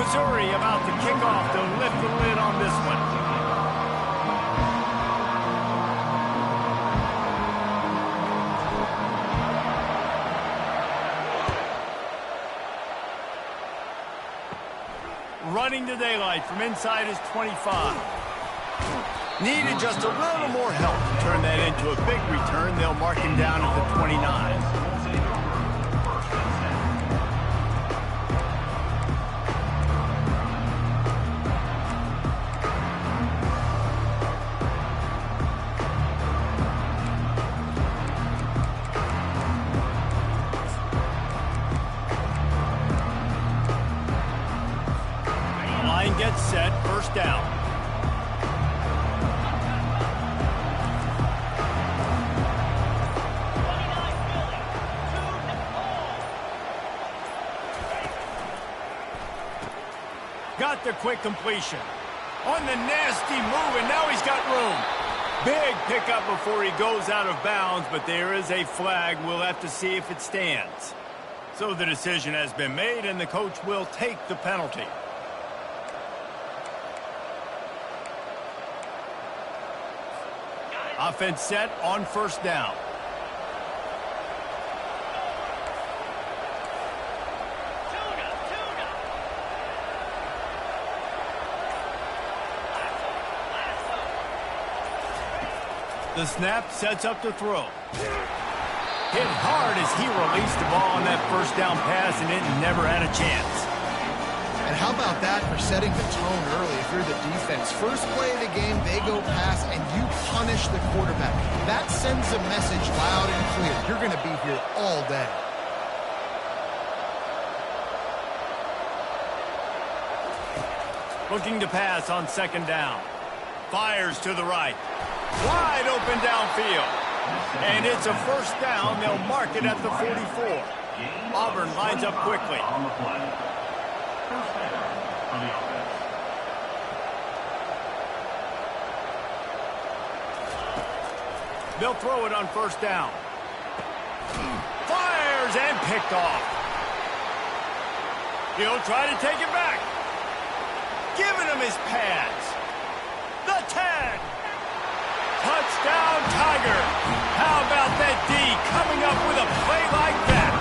Missouri about to kick off to lift the lid on this one. Running to daylight from inside his 25. Needed just a little more help to turn that into a big return. They'll mark him down at the 29. Gets set, first down. Got the quick completion. On the nasty move, and now he's got room. Big pickup before he goes out of bounds, but there is a flag. We'll have to see if it stands. So the decision has been made, and the coach will take the penalty. Offense set on first down. The snap sets up to throw. Hit hard as he released the ball on that first down pass, and it never had a chance. And how about that for setting the tone early if you're the defense? First play of the game, they go pass, and you punish the quarterback. That sends a message loud and clear. You're going to be here all day. Looking to pass on second down. Fires to the right. Wide open downfield. And it's a first down. They'll mark it at the 44. Auburn lines up quickly. They'll throw it on first down. Fires and picked off. He'll try to take it back. Giving him his pads. The 10. Touchdown, Tiger. How about that D coming up with a play like that?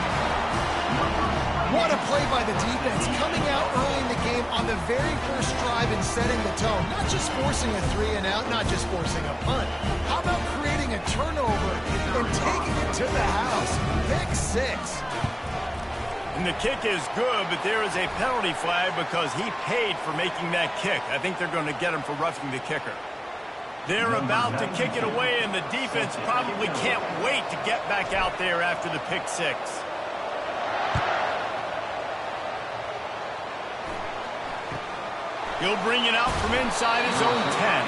What a play by the defense, coming out early in the game on the very first drive and setting the tone. Not just forcing a 3-and-out, not just forcing a punt. How about creating a turnover and taking it to the house? Pick 6. And the kick is good, but there is a penalty flag because he paid for making that kick. I think they're going to get him for roughing the kicker. They're about to kick it away, and the defense probably can't wait to get back out there after the pick 6. He'll bring it out from inside his own 10.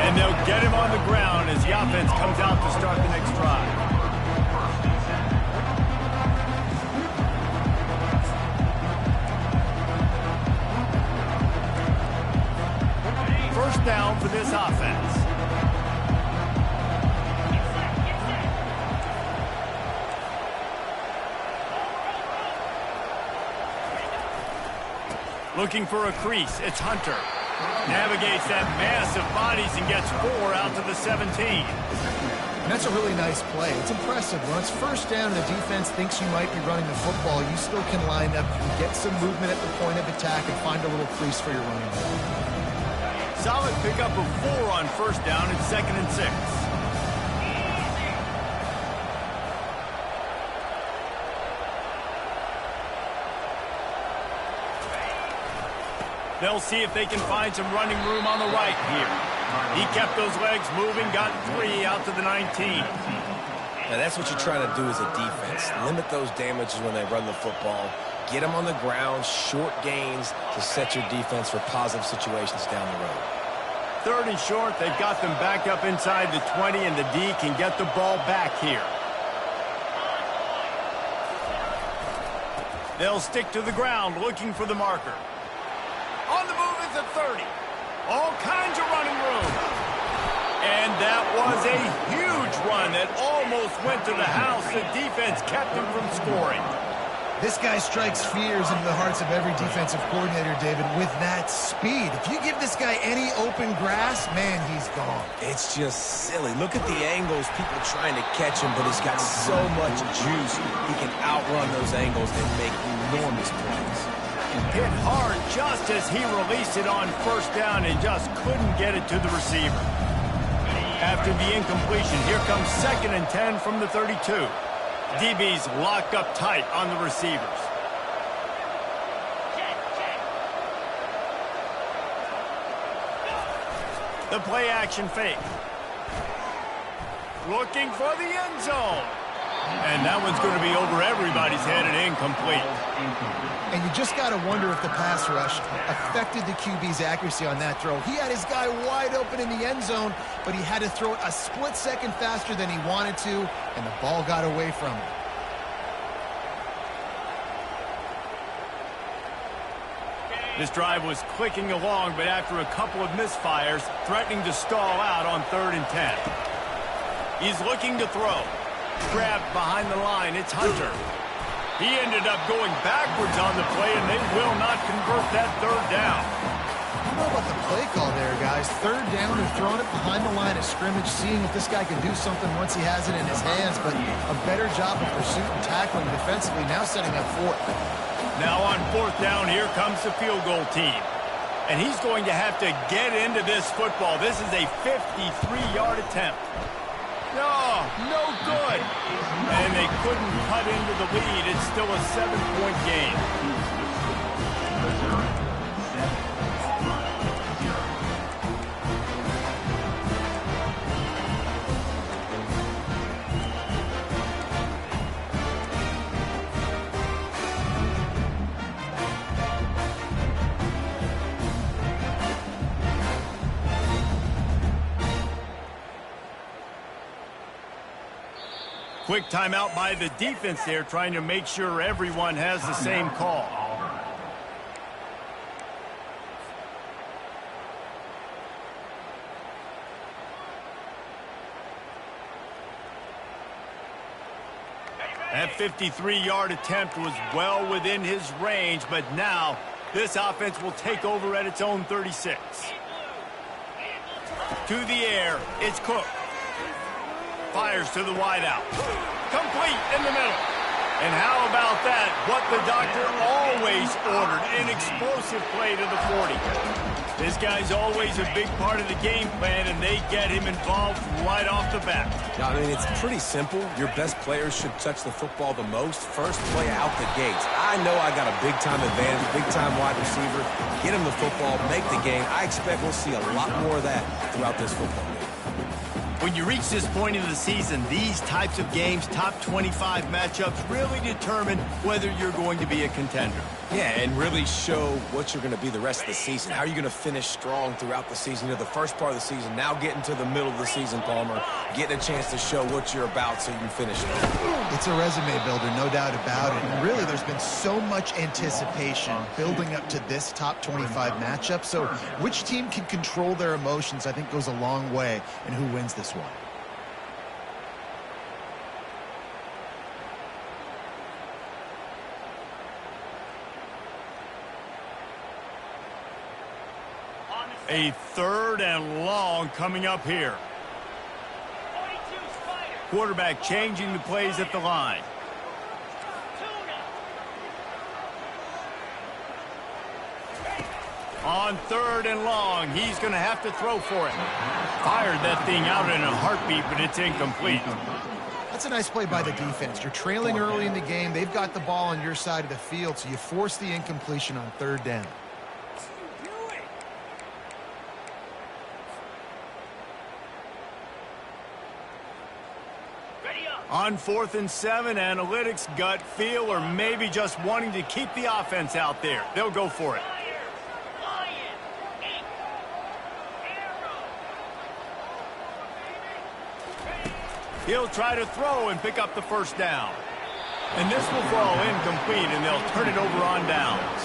And they'll get him on the ground as the offense comes out to start the next drive. First down for this offense. Looking for a crease, it's Hunter. Navigates that mass of bodies and gets 4 out to the 17. And that's a really nice play. It's impressive. When it's first down and the defense thinks you might be running the football, you still can line up and get some movement at the point of attack and find a little crease for your running back. Solid pickup of 4 on first down. It's 2nd and 6. They'll see if they can find some running room on the right here. He kept those legs moving, got 3 out to the 19. Now that's what you're trying to do as a defense. Limit those damages when they run the football. Get them on the ground, short gains to set your defense for positive situations down the road. 3rd and short, they've got them back up inside the 20, and the D can get the ball back here. They'll stick to the ground looking for the marker. On the move is the 30. All kinds of running room. And that was a huge run that almost went to the house. The defense kept him from scoring. This guy strikes fears into the hearts of every defensive coordinator, David, with that speed. If you give this guy any open grass, man, he's gone. It's just silly. Look at the angles, people trying to catch him, but he's got so much juice. He can outrun those angles and make enormous plays. Hit hard just as he released it on first down and just couldn't get it to the receiver. After the incompletion, here comes 2nd and 10 from the 32. DB's locked up tight on the receivers. The play action fake. Looking for the end zone. And that one's going to be over everybody's head and incomplete. And you just got to wonder if the pass rush affected the QB's accuracy on that throw. He had his guy wide open in the end zone, but he had to throw it a split second faster than he wanted to, and the ball got away from him. This drive was clicking along, but after a couple of misfires, threatening to stall out on 3rd and 10. He's looking to throw. Grabbed behind the line, it's Hunter. He ended up going backwards on the play, and they will not convert that 3rd down. I don't know about the play call there, guys. 3rd down, they're throwing it behind the line of scrimmage, seeing if this guy can do something once he has it in his hands, but a better job of pursuit and tackling defensively, now setting up 4th. Now on 4th down, here comes the field goal team. And he's going to have to get into this football. This is a 53-yard attempt. No good. And they couldn't cut into the lead. It's still a 7-point game. Quick timeout by the defense there, trying to make sure everyone has the same call. That 53-yard attempt was well within his range, but now this offense will take over at its own 36. To the air, it's Cook. Fires to the wideout. Complete in the middle. And how about that? What the doctor always ordered, an explosive play to the 40. This guy's always a big part of the game plan, and they get him involved right off the bat. I mean, it's pretty simple. Your best players should touch the football the most. First play out the gates. I know I got a big-time advantage, big-time wide receiver. Get him the football, make the game. I expect we'll see a lot more of that throughout this football game. When you reach this point of the season, these types of games, top 25 matchups, really determine whether you're going to be a contender. Yeah, and really show what you're going to be the rest of the season. How are you going to finish strong throughout the season? You know, the first part of the season, now getting to the middle of the season, Palmer, getting a chance to show what you're about so you can finish strong. It's a resume builder, no doubt about it. And really, there's been so much anticipation building up to this top 25 matchup. So which team can control their emotions, I think, goes a long way in who wins this one. A 3rd and long coming up here. Quarterback changing the plays at the line. On 3rd and long, he's going to have to throw for it. Fired that thing out in a heartbeat, but it's incomplete. That's a nice play by the defense. You're trailing early in the game. They've got the ball on your side of the field, so you force the incompletion on 3rd down. On 4th and 7, analytics, gut feel, or maybe just wanting to keep the offense out there. They'll go for it. He'll try to throw and pick up the 1st down. And this will fall incomplete, and they'll turn it over on downs.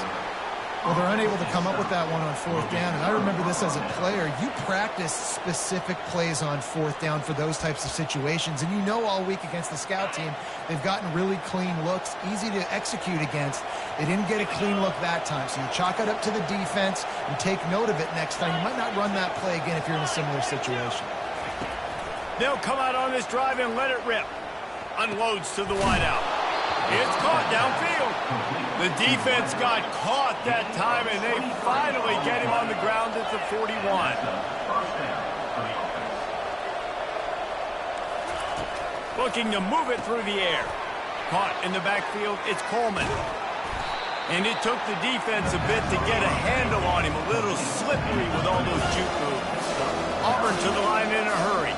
Well, they're unable to come up with that one on fourth down, and I remember this as a player. You practice specific plays on fourth down for those types of situations, and you know all week against the scout team, they've gotten really clean looks, easy to execute against. They didn't get a clean look that time, so you chalk it up to the defense and take note of it next time. You might not run that play again if you're in a similar situation. They'll come out on this drive and let it rip. Unloads to the wideout. It's caught downfield. The defense got caught that time, and they finally get him on the ground at the 41. Looking to move it through the air. Caught in the backfield, it's Coleman. And it took the defense a bit to get a handle on him. A little slippery with all those juke moves. Auburn to the line in a hurry.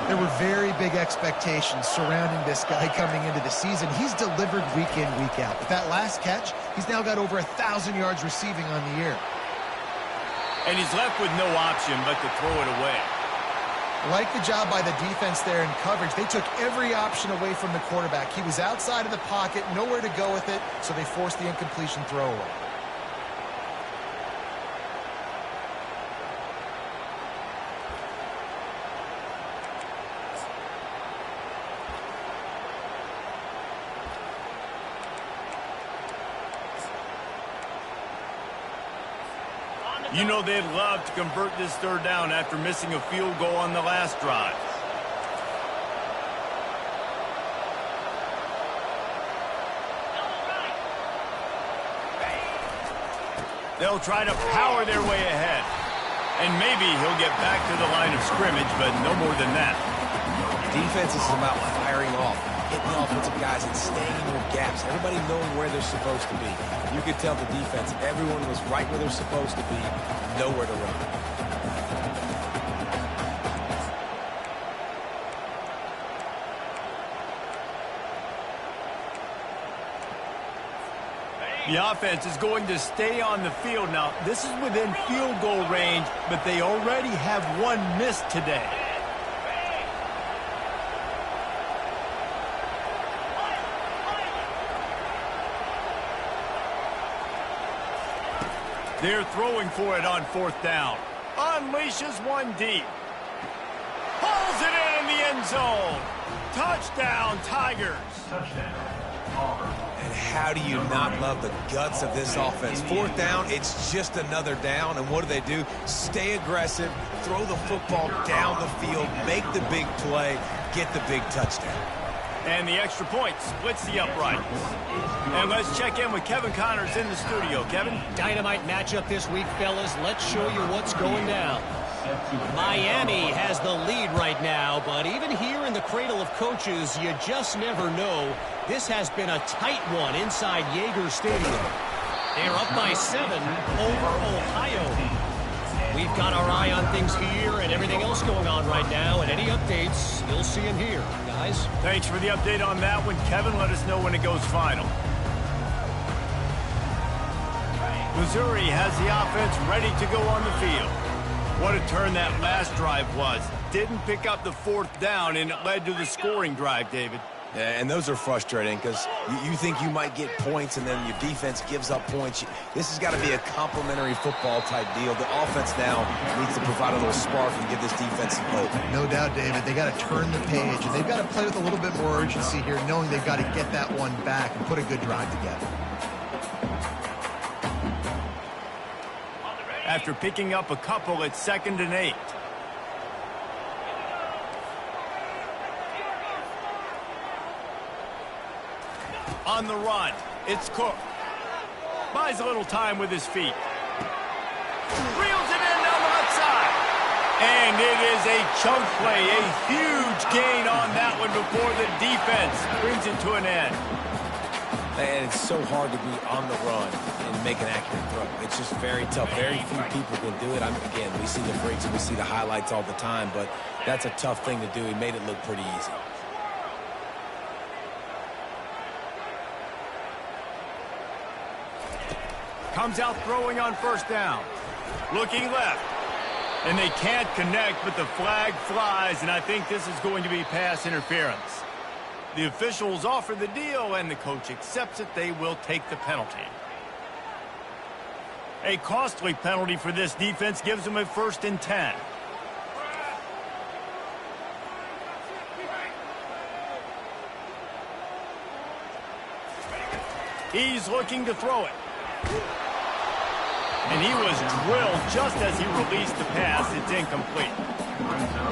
There were very big expectations surrounding this guy coming into the season. He's delivered week in, week out. With that last catch, he's now got over 1,000 yards receiving on the year. And he's left with no option but to throw it away. Like the job by the defense there in coverage. They took every option away from the quarterback. He was outside of the pocket, nowhere to go with it, so they forced the incompletion throw away. You know they'd love to convert this third down after missing a field goal on the last drive. They'll try to power their way ahead. And maybe he'll get back to the line of scrimmage, but no more than that. Defense is about firing off, hitting the offensive guys and staying in their gaps. Everybody knowing where they're supposed to be. You could tell the defense, everyone was right where they're supposed to be, nowhere to run. The offense is going to stay on the field now. This is within field goal range, but they already have one missed today. They're throwing for it on fourth down. Unleashes one deep. Pulls it in the end zone. Touchdown, Tigers. Touchdown, Auburn. And how do you not love the guts of this offense? Fourth down, it's just another down. And what do? Stay aggressive, throw the football down the field, make the big play, get the big touchdown. And the extra point splits the uprights. And let's check in with Kevin Connors in the studio. Kevin? Dynamite matchup this week, fellas. Let's show you what's going down. Miami has the lead right now, but even here in the cradle of coaches, you just never know. This has been a tight one inside Yager Stadium. They're up by 7 over Ohio. We've got our eye on things here and everything else going on right now, and any updates, you'll see them here, guys. Thanks for the update on that one, Kevin. Let us know when it goes final. Missouri has the offense ready to go on the field. What a turn that last drive was. Didn't pick up the fourth down, and it led to the scoring drive, David. Yeah, and those are frustrating because you think you might get points and then your defense gives up points. This has got to be a complementary football type deal. The offense now needs to provide a little spark and give this defense some hope. No doubt, David. They got to turn the page, and they've got to play with a little bit more urgency here, knowing they've got to get that one back and put a good drive together. After picking up a couple, it's 2nd and 8. On the run, it's Cook. Buys a little time with his feet. Reels it in down the left side. And it is a chunk play, a huge gain on that one before the defense brings it to an end. And it's so hard to be on the run and make an accurate throw. It's just very tough. Very few people can do it. Again, we see the breaks and we see the highlights all the time, but that's a tough thing to do. He made it look pretty easy. Comes out throwing on first down. Looking left. And they can't connect, but the flag flies, and I think this is going to be pass interference. The officials offer the deal, and the coach accepts it. They will take the penalty. A costly penalty for this defense gives them a 1st and 10. He's looking to throw it. And he was drilled just as he released the pass. It's incomplete.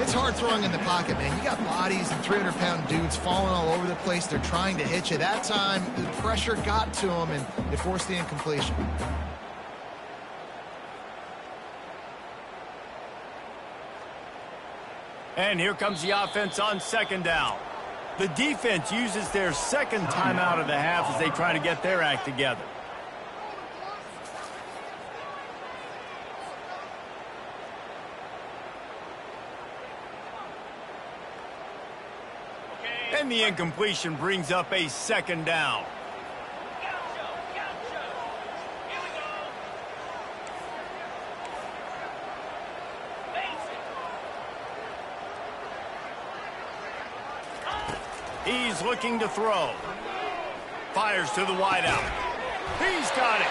It's hard throwing in the pocket, man. You got bodies and 300-pound dudes falling all over the place. They're trying to hit you. That time, the pressure got to him, and it forced the incompletion. And here comes the offense on 2nd down. The defense uses their 2nd timeout of the half as they try to get their act together. And the incompletion brings up a 2nd down. He's looking to throw. Fires to the wideout. He's got it.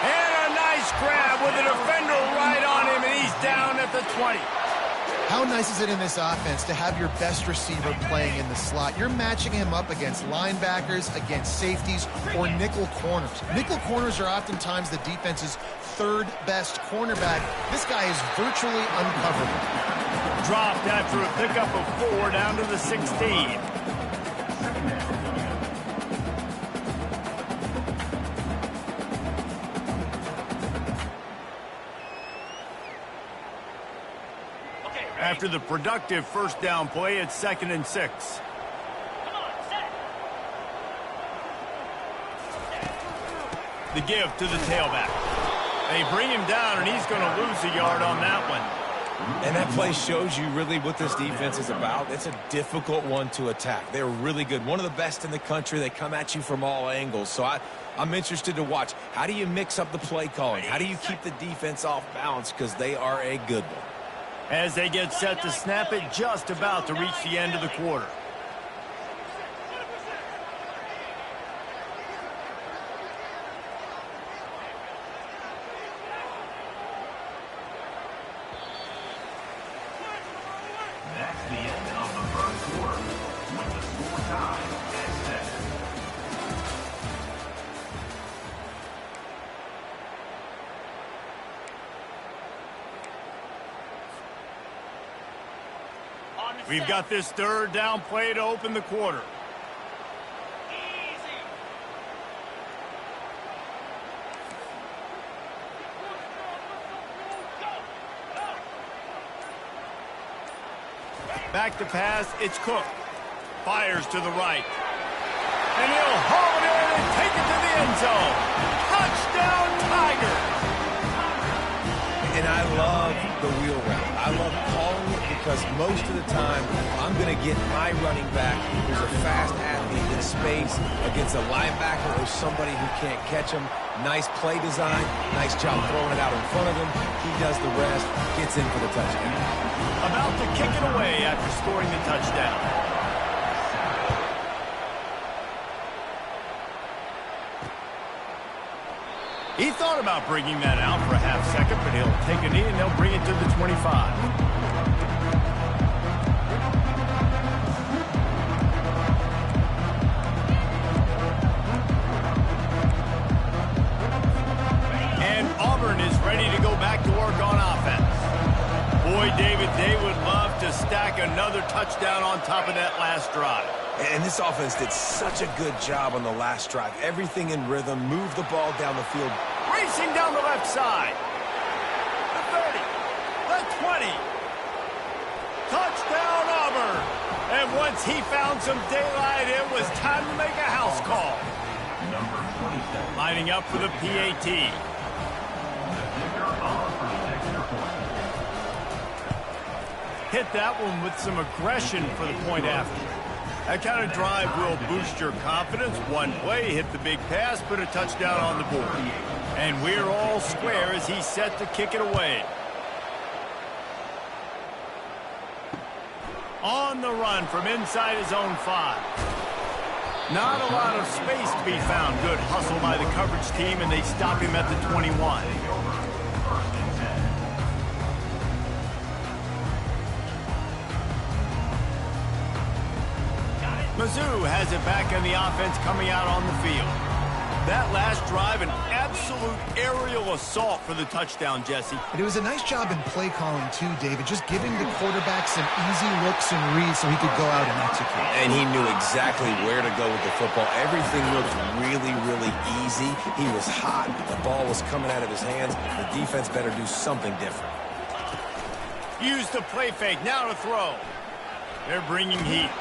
And a nice grab with a defender right on him, and he's down at the 20. How nice is it in this offense to have your best receiver playing in the slot? You're matching him up against linebackers, against safeties, or nickel corners. Nickel corners are oftentimes the defense's 3rd best cornerback. This guy is virtually uncoverable. Dropped after a pickup of 4 down to the 16. After the productive 1st down play, it's 2nd and 6. The give to the tailback. They bring him down, and he's going to lose a yard on that one. And that play shows you really what this defense is about. It's a difficult one to attack. They're really good. One of the best in the country. They come at you from all angles. So I'm interested to watch. How do you mix up the play calling? How do you keep the defense off balance? Because they are a good one. As they get set to snap it, just about to reach the end of the quarter. That's the end of the 1st quarter, with the score tied at 7. We've got this 3rd down play to open the quarter. Back to pass, it's Cook. Fires to the right. And he'll haul it in and take it to the end zone. Touchdown, Tigers! And I love the wheel route. I love calling it because most of the time I'm going to get my running back who's a fast athlete in space against a linebacker or somebody who can't catch him. Nice play design. Nice job throwing it out in front of him. He does the rest. Gets in for the touchdown. About to kick it away after scoring the touchdown. He thought about bringing that out for a half second, but he'll take a knee and they'll bring it to the 25. And Auburn is ready to go back to work on offense. Boy, David, they would love to stack another touchdown on top of that last drive. And this offense did such a good job on the last drive. Everything in rhythm, moved the ball down the field. Racing down the left side. The 30. The 20. Touchdown, Auburn. And once he found some daylight, it was time to make a house call. Number 27. Lining up for the PAT. The kicker on for the extra point. Hit that one with some aggression for the point after. That kind of drive will boost your confidence. One play, hit the big pass, put a touchdown on the board. And we're all square as he's set to kick it away. On the run from inside his own 5. Not a lot of space to be found. Good hustle by the coverage team, and they stop him at the 21. Mizzou has it back on the offense coming out on the field. That last drive, an absolute aerial assault for the touchdown, Jesse. It was a nice job in play calling, too, David, just giving the quarterback some easy looks and reads so he could go out and execute. And he knew exactly where to go with the football. Everything looked really, really easy. He was hot. The ball was coming out of his hands. The defense better do something different. Use the play fake. Now to throw. They're bringing heat.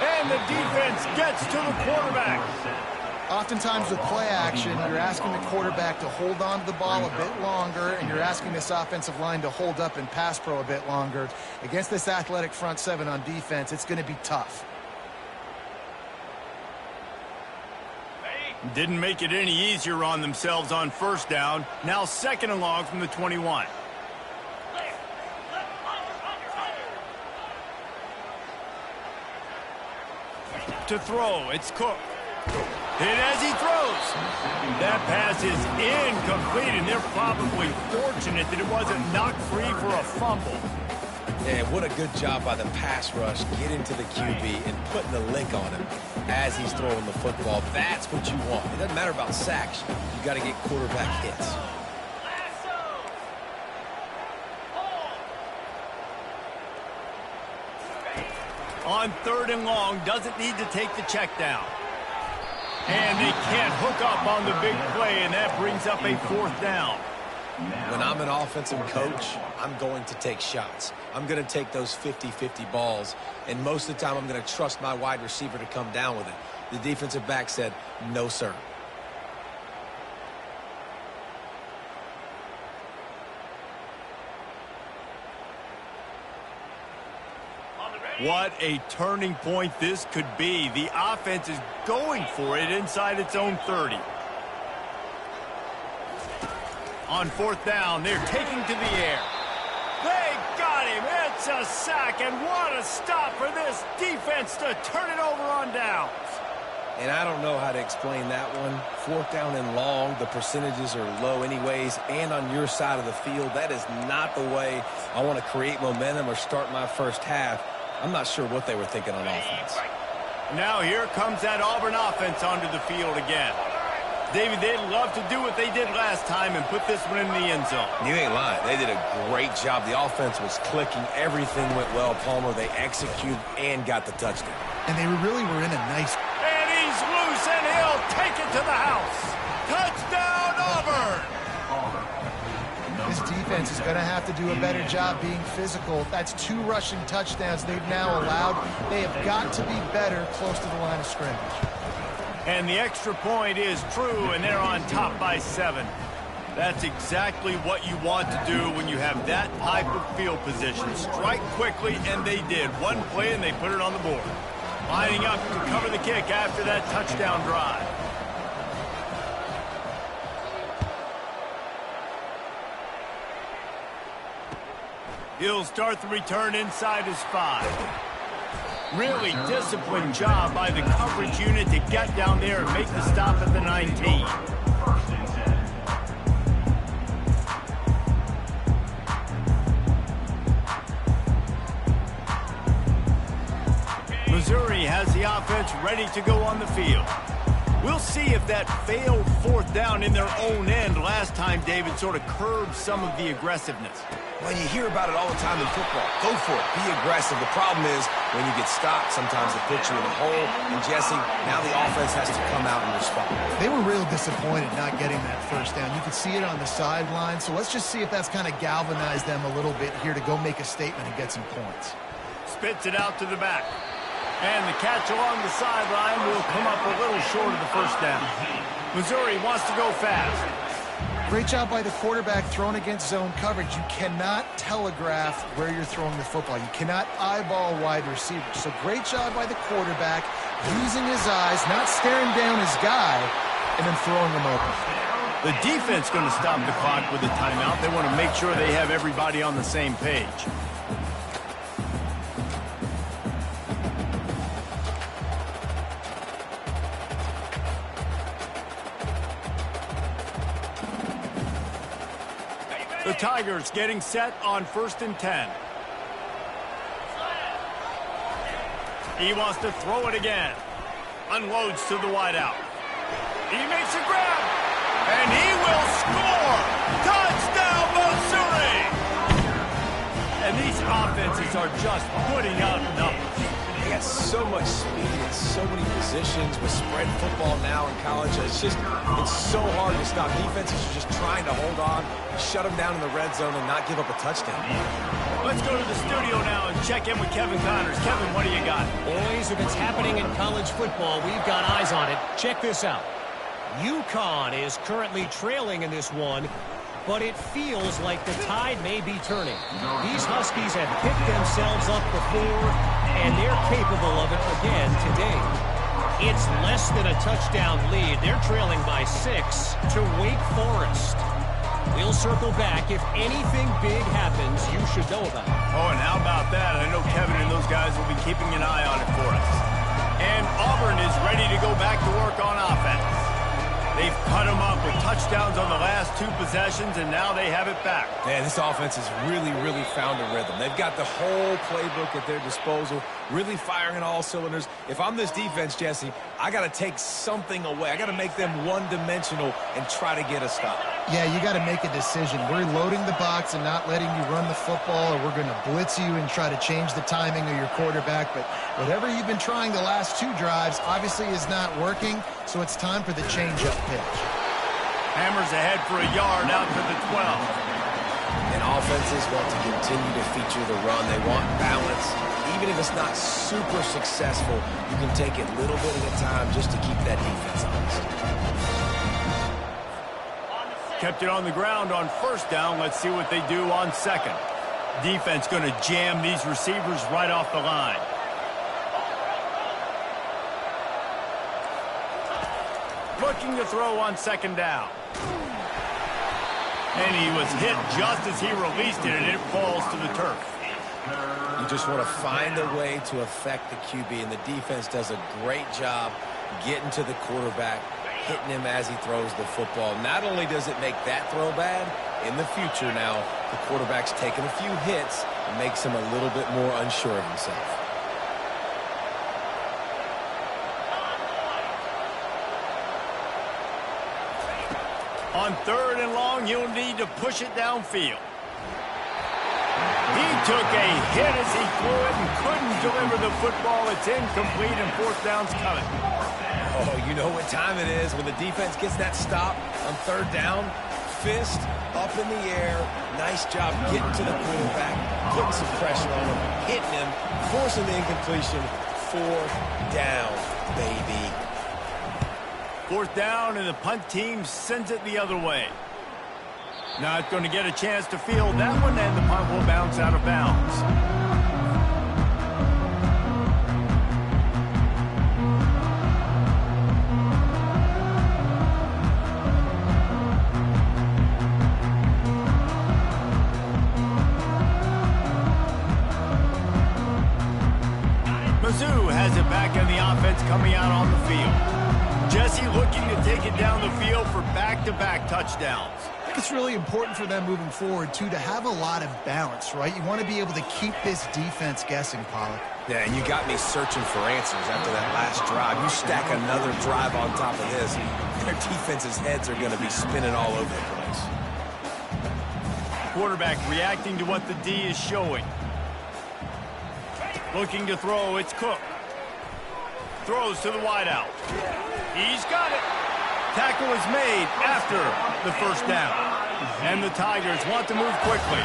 And the defense gets to the quarterback. Oftentimes with play action, you're asking the quarterback to hold on to the ball a bit longer, and you're asking this offensive line to hold up and pass pro a bit longer. Against this athletic front seven on defense, it's going to be tough. Didn't make it any easier on themselves on first down. Now 2nd and long from the 21. To throw, it's Cook. Hit as he throws. That pass is incomplete, and they're probably fortunate that it wasn't knocked free for a fumble. Yeah, what a good job by the pass rush, getting to the QB and putting the lick on him as he's throwing the football. That's what you want. It doesn't matter about sacks. You got to get quarterback hits. On 3rd and long, doesn't need to take the check down. And they can't hook up on the big play, and that brings up a 4th down. When I'm an offensive coach, I'm going to take shots. I'm going to take those 50-50 balls, and most of the time I'm going to trust my wide receiver to come down with it. The defensive back said, no, sir. What a turning point this could be. The offense is going for it inside its own 30. On 4th down, they're taking to the air. They got him. It's a sack, and what a stop for this defense to turn it over on downs. And I don't know how to explain that one. 4th down and long, the percentages are low anyways, and on your side of the field, that is not the way I want to create momentum or start my first half. I'm not sure what they were thinking on offense. Now here comes that Auburn offense onto the field again. David, they'd love to do what they did last time and put this one in the end zone. You ain't lying. They did a great job. The offense was clicking. Everything went well, Palmer. They executed and got the touchdown. And they really were in a nice... And he's loose, and he'll take it to the house. Touchdown, Auburn! This defense is going to have to do a better job being physical. That's 2 rushing touchdowns they've now allowed. They have got to be better close to the line of scrimmage. And the extra point is true, and they're on top by 7. That's exactly what you want to do when you have that type of field position. Strike quickly, and they did. One play, and they put it on the board. Lining up to cover the kick after that touchdown drive. He'll start the return inside his 5. Really disciplined job by the coverage unit to get down there and make the stop at the 19. Missouri has the offense ready to go on the field. We'll see if that failed 4th down in their own end last time, David, sort of curbed some of the aggressiveness. Well, you hear about it all the time in football. Go for it. Be aggressive. The problem is when you get stopped, sometimes it puts you in a hole. And, Jesse, now the offense has to come out and respond. They were real disappointed not getting that 1st down. You could see it on the sideline. So let's just see if that's kind of galvanized them a little bit here to go make a statement and get some points. Spits it out to the back. And the catch along the sideline will come up a little short of the 1st down. Missouri wants to go fast. Great job by the quarterback thrown against zone coverage. You cannot telegraph where you're throwing the football. You cannot eyeball wide receivers. So great job by the quarterback using his eyes, not staring down his guy, and then throwing him open. The defense going to stop the clock with a timeout. They want to make sure they have everybody on the same page. The Tigers getting set on 1st and 10. He wants to throw it again. Unloads to the wideout. He makes a grab. And he will score. Touchdown, Missouri. And these offenses are just putting up numbers. They got so much speed and so many positions with spread football now in college. It's so hard to stop. Defenses are just trying to hold on, shut them down in the red zone, and not give up a touchdown. Let's go to the studio now and check in with Kevin Connors. Kevin, what do you got? Boys, if it's happening in college football, we've got eyes on it. Check this out. UConn is currently trailing in this one, but it feels like the tide may be turning. These Huskies have picked themselves up before, and they're capable of it again today. It's less than a touchdown lead. They're trailing by 6 to Wake Forest. We'll circle back. If anything big happens, you should know about it. Oh, and how about that? I know Kevin and those guys will be keeping an eye on it for us. And Auburn is ready to go back to work on offense. They've cut them up with touchdowns on the last 2 possessions, and now they have it back. Man, this offense has really found a rhythm. They've got the whole playbook at their disposal, really firing on all cylinders. If I'm this defense, Jesse, I got to take something away. I got to make them one-dimensional and try to get a stop. Yeah, you got to make a decision. We're loading the box and not letting you run the football, or we're going to blitz you and try to change the timing of your quarterback. But whatever you've been trying the last 2 drives obviously is not working, so it's time for the change-up pitch. Hammers ahead for a yard out to the 12. And offenses want to continue to feature the run. They want balance. Even if it's not super successful, you can take it little bit at a time just to keep that defense honest. Kept it on the ground on 1st down. Let's see what they do on 2nd. Defense going to jam these receivers right off the line. Looking to throw on 2nd down. And he was hit just as he released it, and it falls to the turf. You just want to find a way to affect the QB, and the defense does a great job getting to the quarterback, hitting him as he throws the football. Not only does it make that throw bad, in the future now, the quarterback's taking a few hits and makes him a little bit more unsure of himself. On 3rd and long, you'll need to push it downfield. He took a hit as he threw it and couldn't deliver the football. It's incomplete, and 4th down's coming. Oh, you know what time it is when the defense gets that stop on 3rd down. Fist up in the air. Nice job getting to the quarterback, putting some pressure on him, hitting him, forcing the incompletion. 4th down, baby. 4th down, and the punt team sends it the other way. Not going to get a chance to field that one, and the punt will bounce out of bounds. Mizzou has it back in the offense coming out on the field. Jesse looking to take it down the field for back-to-back touchdowns. I think it's really important for them moving forward, too, to have a lot of balance, right? You want to be able to keep this defense guessing, Pollack. Yeah, and you got me searching for answers after that last drive. You stack another drive on top of this, their defense's heads are going to be spinning all over the place. Quarterback reacting to what the D is showing. Looking to throw, it's Cook. Throws to the wideout. He's got it. Tackle is made after the 1st down. And the Tigers want to move quickly.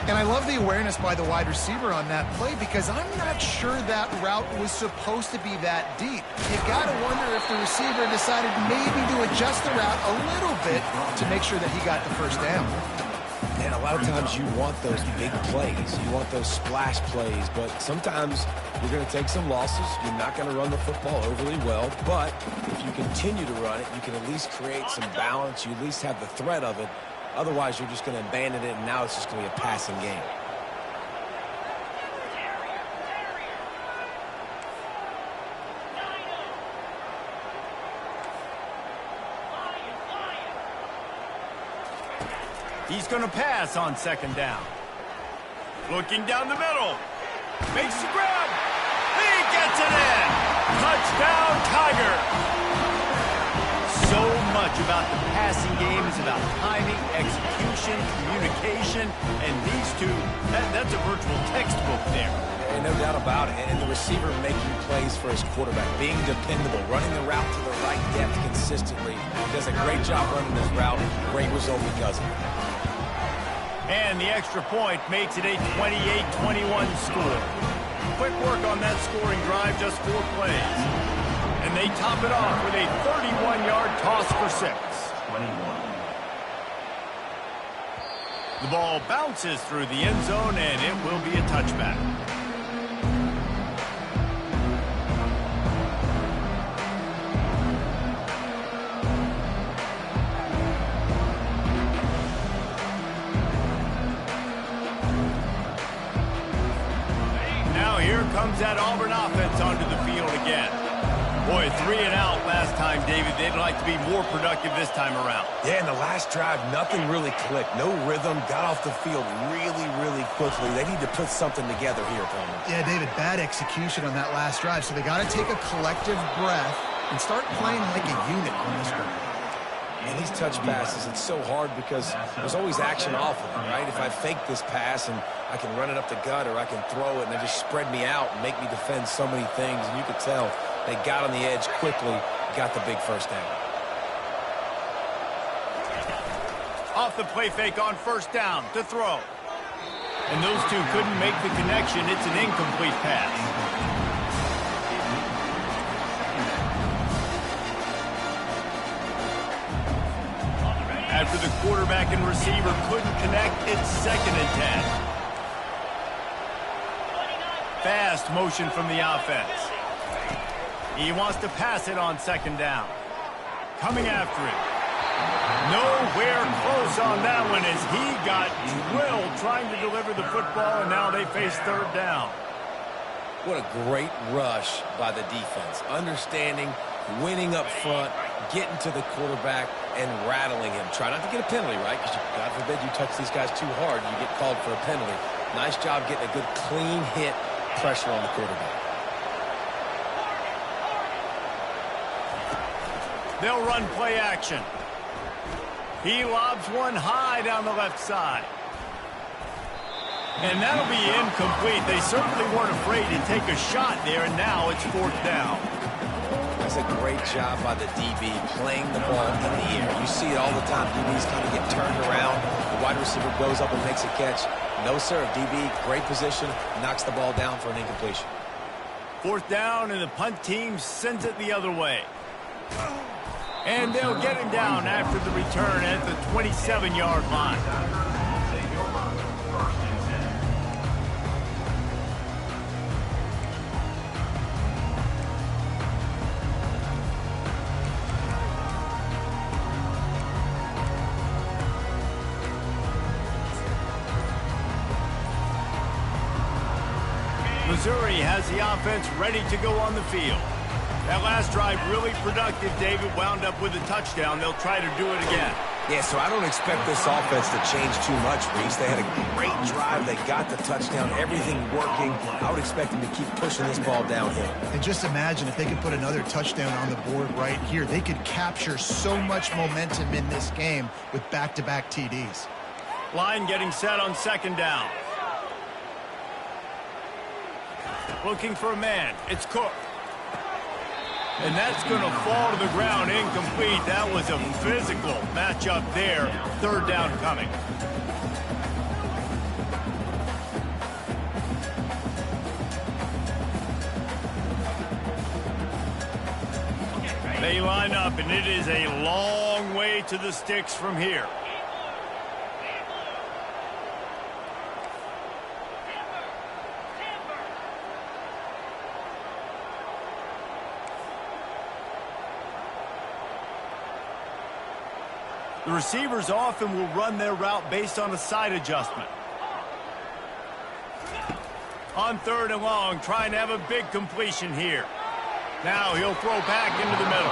And I love the awareness by the wide receiver on that play, because I'm not sure that route was supposed to be that deep. You got to wonder if the receiver decided maybe to adjust the route a little bit to make sure that he got the 1st down. And a lot of times you want those big plays. You want those splash plays. But sometimes you're going to take some losses. You're not going to run the football overly well. But if you continue to run it, you can at least create some balance. You at least have the threat of it. Otherwise, you're just going to abandon it, and now it's just going to be a passing game. He's going to pass on second down. Looking down the middle. Makes the grab. He gets it in. Touchdown, Tiger. So much about the passing game is about timing, execution, communication, and these two, that's a virtual textbook there. And no doubt about it. And the receiver making plays for his quarterback, being dependable, running the route to the right depth consistently. He does a great job running this route. Great result because of it. And the extra point makes it a 28-21 score. Quick work on that scoring drive, just 4 plays. And they top it off with a 31-yard toss for 6. 21. The ball bounces through the end zone, and it will be a touchback. Now here comes that Auburn offense onto the field again. Boy, 3 and out last time, David. They'd like to be more productive this time around. Yeah, in the last drive, nothing really clicked. No rhythm. Got off the field really, really quickly. They need to put something together here, Coleman. Yeah, David, bad execution on that last drive. So they got to take a collective breath and start playing like a unit on this one. And these touch passes, it's so hard because there's always action off of them, right? If I fake this pass and I can run it up the gut or I can throw it and they just spread me out and make me defend so many things. And you could tell they got on the edge quickly, got the big first down. Off the play fake on first down to throw. And those two couldn't make the connection. It's an incomplete pass. After the quarterback and receiver couldn't connect, it's 2nd and 10. Fast motion from the offense. He wants to pass it on 2nd down. Coming after it. Nowhere close on that one as he got drilled trying to deliver the football, and now they face 3rd down. What a great rush by the defense. Understanding, winning up front, getting to the quarterback, and rattling him. Try not to get a penalty, right? Because God forbid you touch these guys too hard, you get called for a penalty. Nice job getting a good clean hit, pressure on the quarterback. They'll run play action. He lobs one high down the left side. And that'll be incomplete. They certainly weren't afraid to take a shot there, and now it's 4th down. That's a great job by the DB playing the ball in the air. You see it all the time. DBs kind of get turned around. The wide receiver goes up and makes a catch. No, sir. DB, great position, knocks the ball down for an incompletion. 4th down, and the punt team sends it the other way. And they'll get him down after the return at the 27-yard line. Missouri has the offense ready to go on the field. That last drive really productive, David, wound up with a touchdown. They'll try to do it again. Yeah, so I don't expect this offense to change too much, Reese. They had a great drive. They got the touchdown, everything working. I would expect them to keep pushing this ball downhill. And just imagine if they could put another touchdown on the board right here. They could capture so much momentum in this game with back-to-back TDs. Line getting set on 2nd down. Looking for a man. It's Cook. And that's going to fall to the ground incomplete. That was a physical matchup there. 3rd down coming. They line up, and it is a long way to the sticks from here. The receivers often will run their route based on a side adjustment. On 3rd and long, trying to have a big completion here. Now he'll throw back into the middle.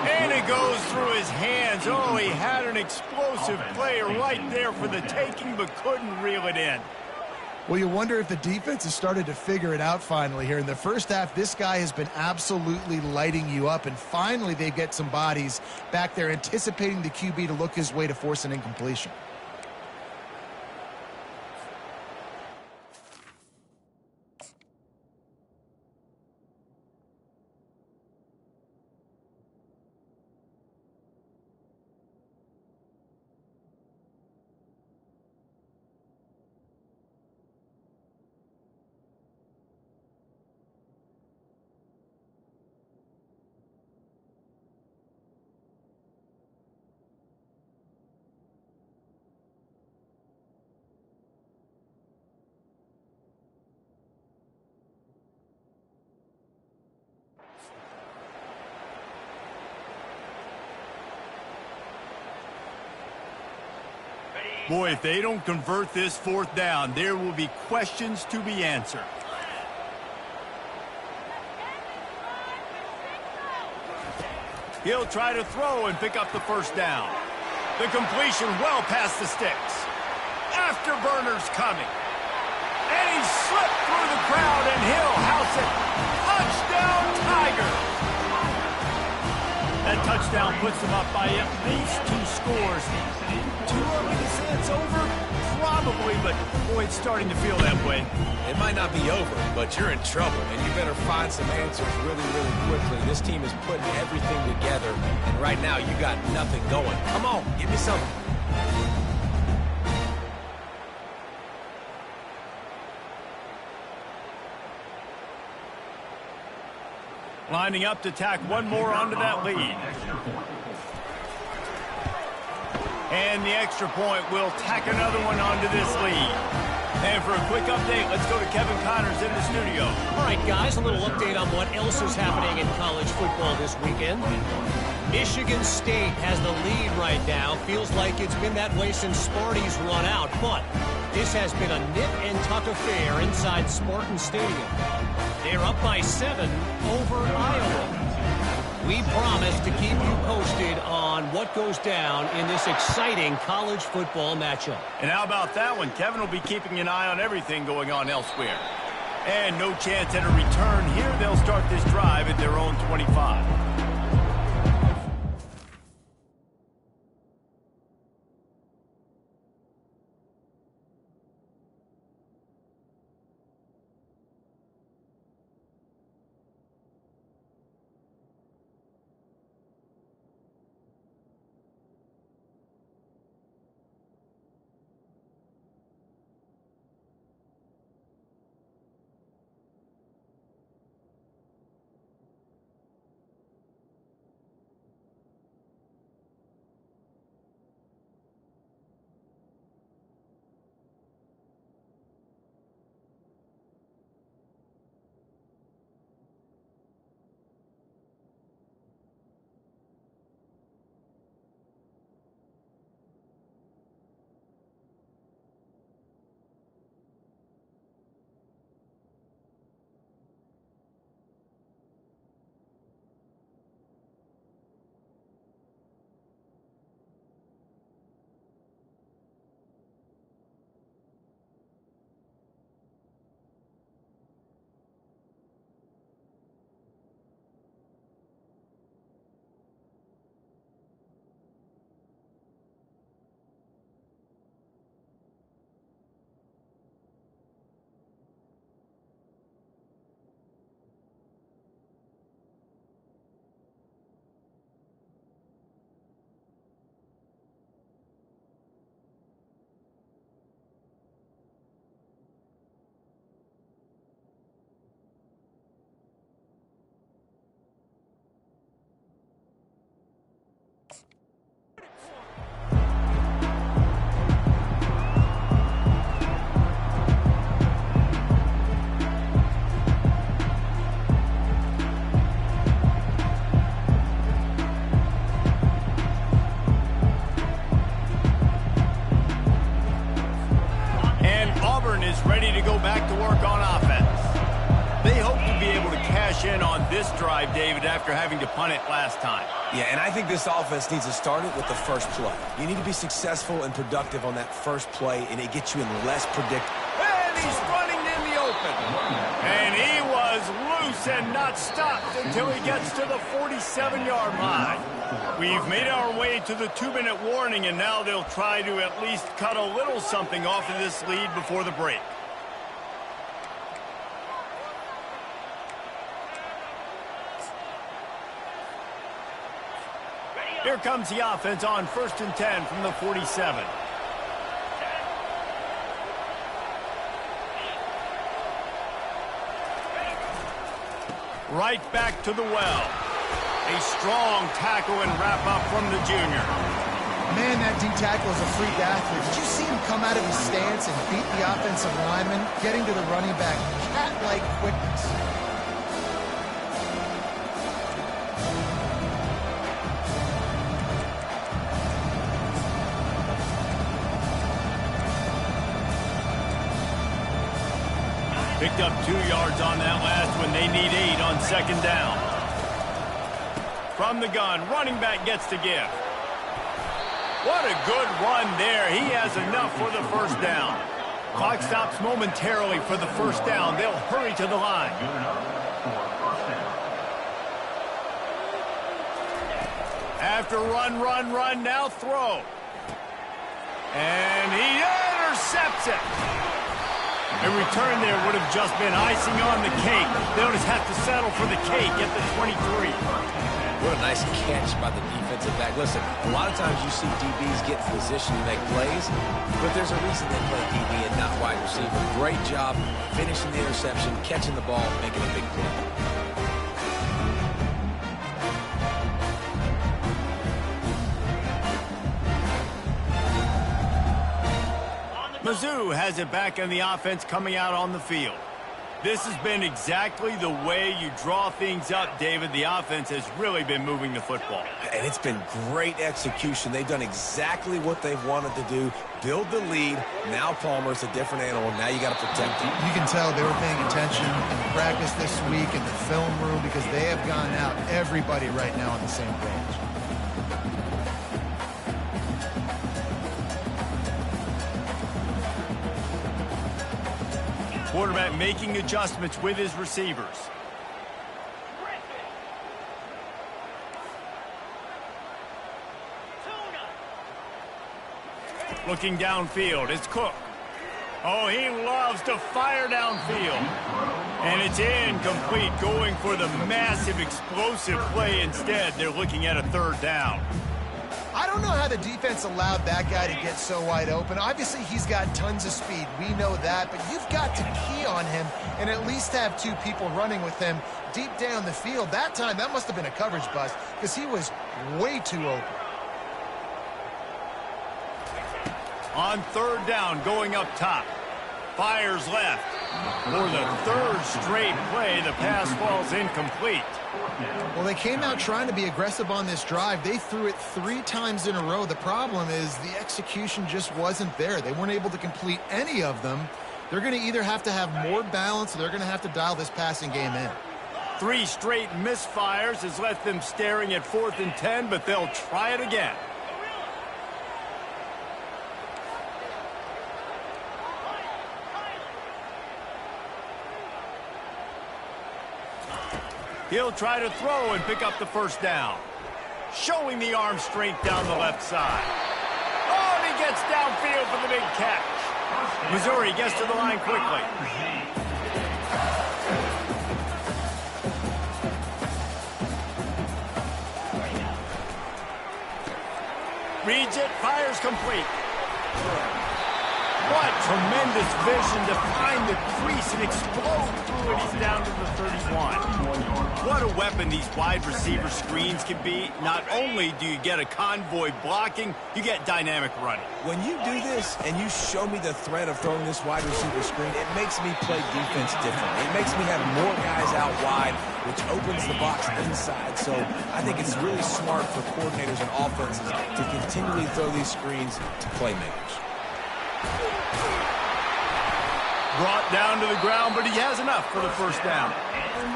And it goes through his hands. Oh, he had an explosive player right there for the taking, but couldn't reel it in. Well, you wonder if the defense has started to figure it out finally here. In the first half, this guy has been absolutely lighting you up, and finally they get some bodies back there anticipating the QB to look his way to force an incompletion. Boy, if they don't convert this fourth down, there will be questions to be answered. He'll try to throw and pick up the first down. The completion well past the sticks. Afterburner's coming. And he slipped through the crowd, and he'll house it. Touchdown, Tigers! That touchdown puts them up by at least 2 scores. Too early to say it's over? Probably, but boy, it's starting to feel that way. It might not be over, but you're in trouble, and you better find some answers really, really quickly. This team is putting everything together, and right now you got nothing going. Come on, give me something. Lining up to tack one more onto that lead. And the extra point will tack another one onto this lead. And for a quick update, let's go to Kevin Connors in the studio. All right, guys, a little update on what else is happening in college football this weekend. Michigan State has the lead right now. Feels like it's been that way since Sparty's run out. But this has been a nip-and-tuck affair inside Spartan Stadium. They're up by 7 over Iowa. We promise to keep you posted on what goes down in this exciting college football matchup. And how about that one? Kevin will be keeping an eye on everything going on elsewhere. And no chance at a return here. They'll start this drive at their own 25. drive, David, after having to punt it last time. Yeah, and I think this offense needs to start it with the first play. You need to be successful and productive on that first play, and it gets you in less predictable. And he's running in the open. And he was loose and not stopped until he gets to the 47-yard line. We've made our way to the 2-minute warning, and now they'll try to at least cut a little something off of this lead before the break. Here comes the offense on 1st and 10 from the 47. Right back to the well. A strong tackle and wrap up from the junior. Man, that D-tackle is a freak athlete. Did you see him come out of his stance and beat the offensive lineman, getting to the running back? Cat-like quickness. Picked up 2 yards on that last one. They need 8 on 2nd down. From the gun, running back gets to give. What a good run there. He has enough for the 1st down. Clock stops momentarily for the 1st down. They'll hurry to the line. After run, now throw. And he intercepts it. A return there would have just been icing on the cake. They'll just have to settle for the cake at the 23. What a nice catch by the defensive back. Listen, a lot of times you see DBs get in position to make plays, but there's a reason they play DB and not wide receiver. Great job finishing the interception, catching the ball, making a big play. Mizzou has it back on the offense coming out on the field. This has been exactly the way you draw things up, David. The offense has really been moving the football. And it's been great execution. They've done exactly what they've wanted to do. Build the lead. Now Palmer's a different animal. Now you got to protect him. You can tell they were paying attention in practice this week in the film room because they have gone out, everybody right now on the same page. Quarterback making adjustments with his receivers. Looking downfield, it's Cook. Oh, he loves to fire downfield. And it's incomplete, going for the massive explosive play instead. They're looking at a 3rd down. I don't know how the defense allowed that guy to get so wide open. Obviously, he's got tons of speed. We know that, but you've got to key on him and at least have 2 people running with him deep down the field. That time, that must have been a coverage bust because he was way too open. On 3rd down, going up top. Fires left. For the 3rd straight play, the pass falls incomplete. Well, they came out trying to be aggressive on this drive. They threw it 3 times in a row. The problem is the execution just wasn't there. They weren't able to complete any of them. They're going to either have to have more balance or they're going to have to dial this passing game in. 3 straight misfires has left them staring at 4th and 10, but they'll try it again. He'll try to throw and pick up the 1st down. Showing the arm strength down the left side. Oh, and he gets downfield for the big catch. Missouri gets to the line quickly. Reads it, fires complete. What tremendous vision to find the crease and explode through it. He's down to the 31. What a weapon these wide receiver screens can be. Not only do you get a convoy blocking, you get dynamic running. When you do this and you show me the threat of throwing this wide receiver screen, it makes me play defense differently. It makes me have more guys out wide, which opens the box inside. So I think it's really smart for coordinators and offenses to continually throw these screens to playmakers. Brought down to the ground, but he has enough for the first down.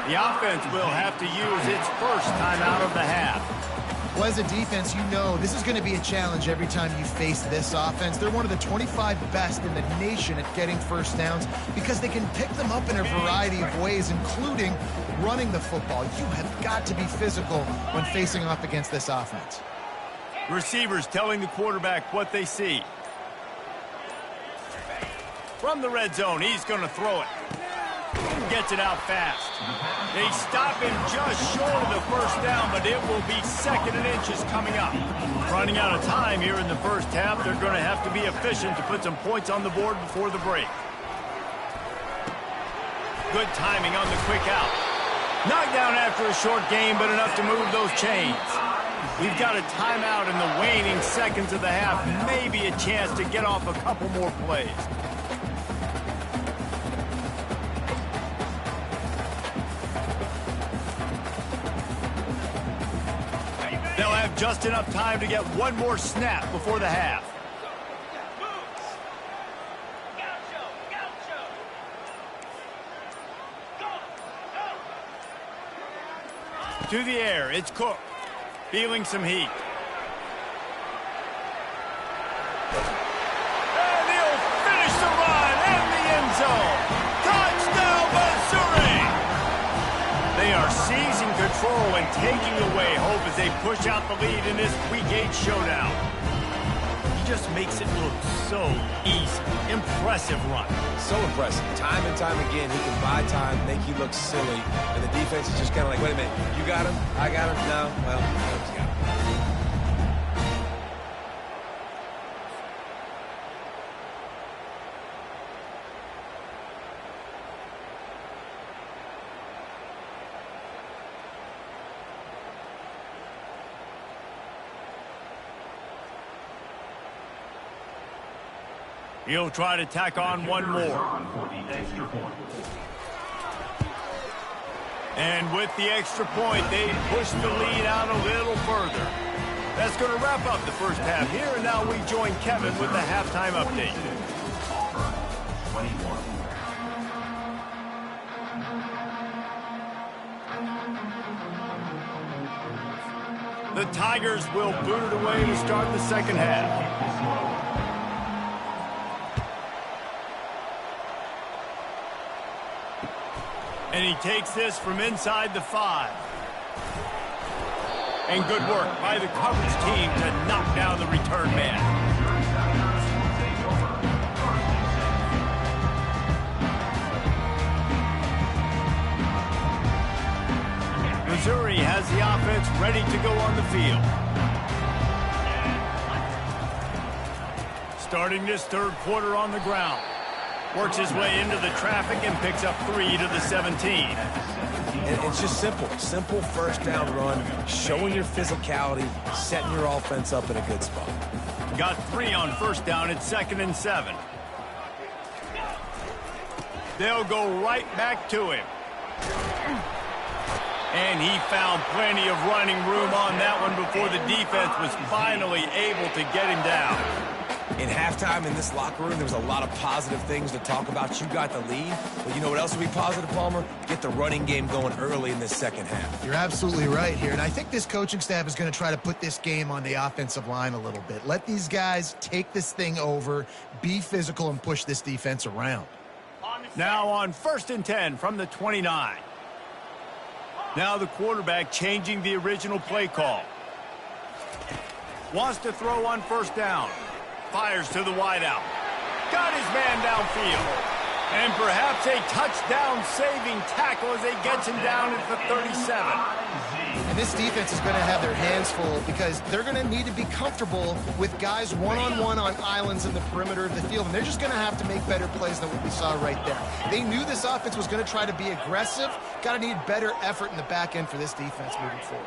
The offense will have to use its first timeout of the half. Well, as a defense, you know this is going to be a challenge every time you face this offense. They're one of the 25 best in the nation at getting first downs because they can pick them up in a variety of ways, including running the football. You have got to be physical when facing off against this offense. Receivers telling the quarterback what they see. From the red zone, he's going to throw it. Gets it out fast. They stop him just short of the first down, but it will be second and inches coming up. Running out of time here in the first half, they're going to have to be efficient to put some points on the board before the break. Good timing on the quick out. Knocked down after a short game, but enough to move those chains. We've got a timeout in the waning seconds of the half. Maybe a chance to get off a couple more plays. They'll have just enough time to get one more snap before the half. To the air, it's Cook. Feeling some heat. And he'll finish the run in the end zone. Touchdown, Missouri! They are seizing control and taking away hope as they push out the lead in this Week 8 showdown. He just makes it look so easy. Impressive run. So impressive. Time and time again, he can buy time, make you look silly, and the defense is just kind of like, wait a minute, you got him? I got him? No? Well, Adams got him. He'll try to tack on one more. And with the extra point, they push the lead out a little further. That's going to wrap up the first half here, and now we join Kevin with the halftime update. Auburn, 21. The Tigers will boot it away to start the second half. And he takes this from inside the 5. And good work by the coverage team to knock down the return man. Missouri has the offense ready to go on the field. Starting this third quarter on the ground. Works his way into the traffic and picks up 3 to the 17. And it's just simple. Simple first down run, showing your physicality, setting your offense up in a good spot. Got 3 on first down at 2nd and 7. They'll go right back to him. And he found plenty of running room on that one before the defense was finally able to get him down. In halftime in this locker room, there was a lot of positive things to talk about. You got the lead, but you know what else will be positive, Palmer? Get the running game going early in this second half. You're absolutely right here, and I think this coaching staff is going to try to put this game on the offensive line a little bit. Let these guys take this thing over, be physical, and push this defense around. Now on 1st and 10 from the 29. Now the quarterback changing the original play call. Wants to throw on first down. Fires to the wideout. Got his man downfield. And perhaps a touchdown-saving tackle as he gets him down at the 37. And this defense is going to have their hands full because they're going to need to be comfortable with guys one-on-one on islands in the perimeter of the field. And they're just going to have to make better plays than what we saw right there. They knew this offense was going to try to be aggressive. Got to need better effort in the back end for this defense moving forward.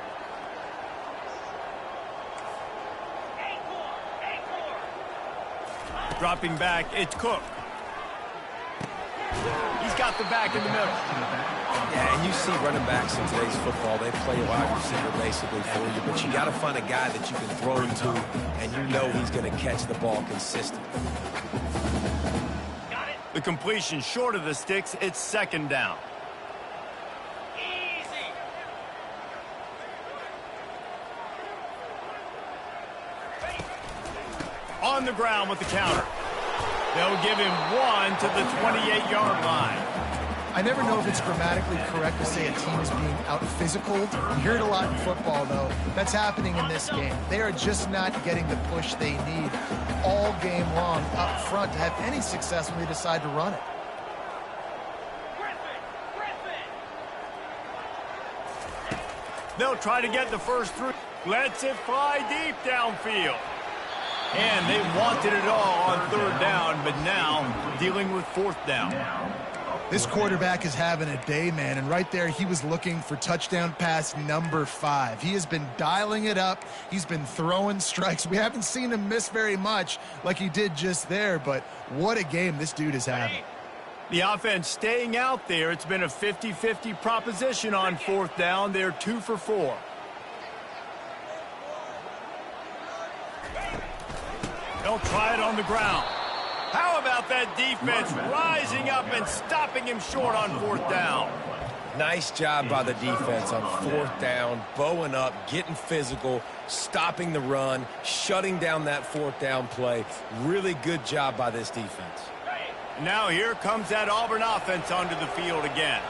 Dropping back, it's Cook. He's got the back in the middle. Yeah, and you see running backs in today's football, they play a wide receiver basically for you, but you got to find a guy that you can throw him to, and you know he's going to catch the ball consistently. The completion short of the sticks. It's second down. On the ground with the counter. They'll give him 1 to the 28-yard line. I never know if it's grammatically correct to say a team is being out-physicaled. You hear it a lot in football, though. That's happening in this game. They are just not getting the push they need all game long up front to have any success when they decide to run it. They'll try to get the first through. Lets it fly deep downfield. And they wanted it all on third down, but now dealing with fourth down. This quarterback is having a day, man, and right there he was looking for touchdown pass number 5. He has been dialing it up. He's been throwing strikes. We haven't seen him miss very much like he did just there, but what a game this dude is having. The offense staying out there. It's been a 50-50 proposition on fourth down. They're 2 for 4. They'll try it on the ground. How about that defense rising up and stopping him short on fourth down? Nice job by the defense on fourth down, bowing up, getting physical, stopping the run, shutting down that fourth down play. Really good job by this defense. Now here comes that Auburn offense onto the field again.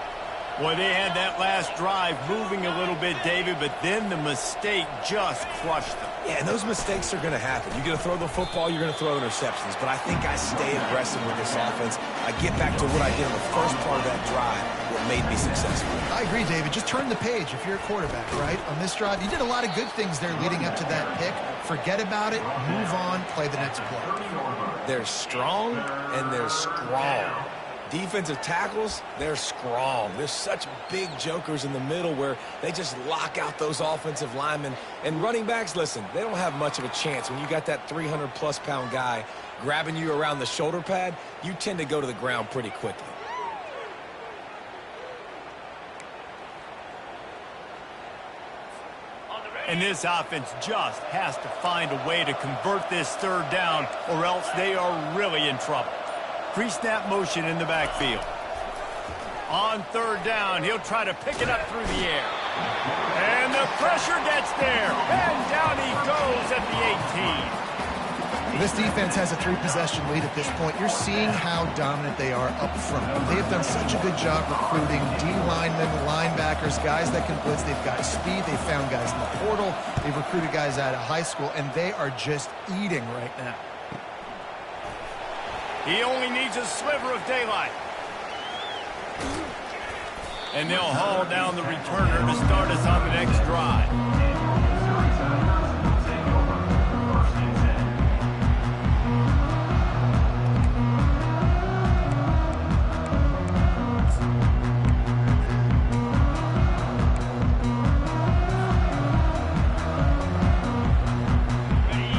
Boy, they had that last drive moving a little bit, David, but then the mistake just crushed them. Yeah, and those mistakes are going to happen. You're going to throw the football, you're going to throw interceptions. But I think I stay aggressive with this offense. I get back to what I did in the first part of that drive, what made me successful. I agree, David. Just turn the page if you're a quarterback, right? On this drive, you did a lot of good things there leading up to that pick. Forget about it, move on, play the next play. They're strong and they're strong. Defensive tackles, they're strong. There's such big jokers in the middle where they just lock out those offensive linemen. And running backs, listen, they don't have much of a chance. When you got that 300-plus pound guy grabbing you around the shoulder pad, you tend to go to the ground pretty quickly. And this offense just has to find a way to convert this third down, or else they are really in trouble. Pre-snap motion in the backfield. On third down, he'll try to pick it up through the air. And the pressure gets there. And down he goes at the 18. This defense has a 3-possession lead at this point. You're seeing how dominant they are up front. They have done such a good job recruiting D-linemen, linebackers, guys that can blitz. They've got speed. They've found guys in the portal. They've recruited guys out of high school, and they are just eating right now. He only needs a sliver of daylight. And they'll haul down the returner to start us on the next drive.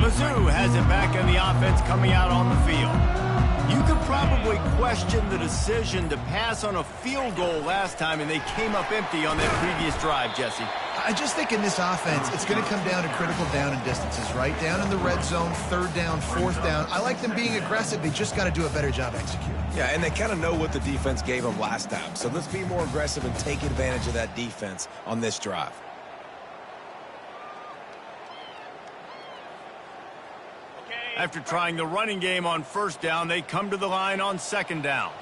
Mizzou has it back in the offense coming out on the field. You could probably question the decision to pass on a field goal last time, and they came up empty on that previous drive, Jesse. I just think in this offense, it's going to come down to critical down and distances, right? Down in the red zone, third down, fourth down. I like them being aggressive. They just got to do a better job executing. Yeah, and they kind of know what the defense gave them last time. So let's be more aggressive and take advantage of that defense on this drive. After trying the running game on first down, they come to the line on second down.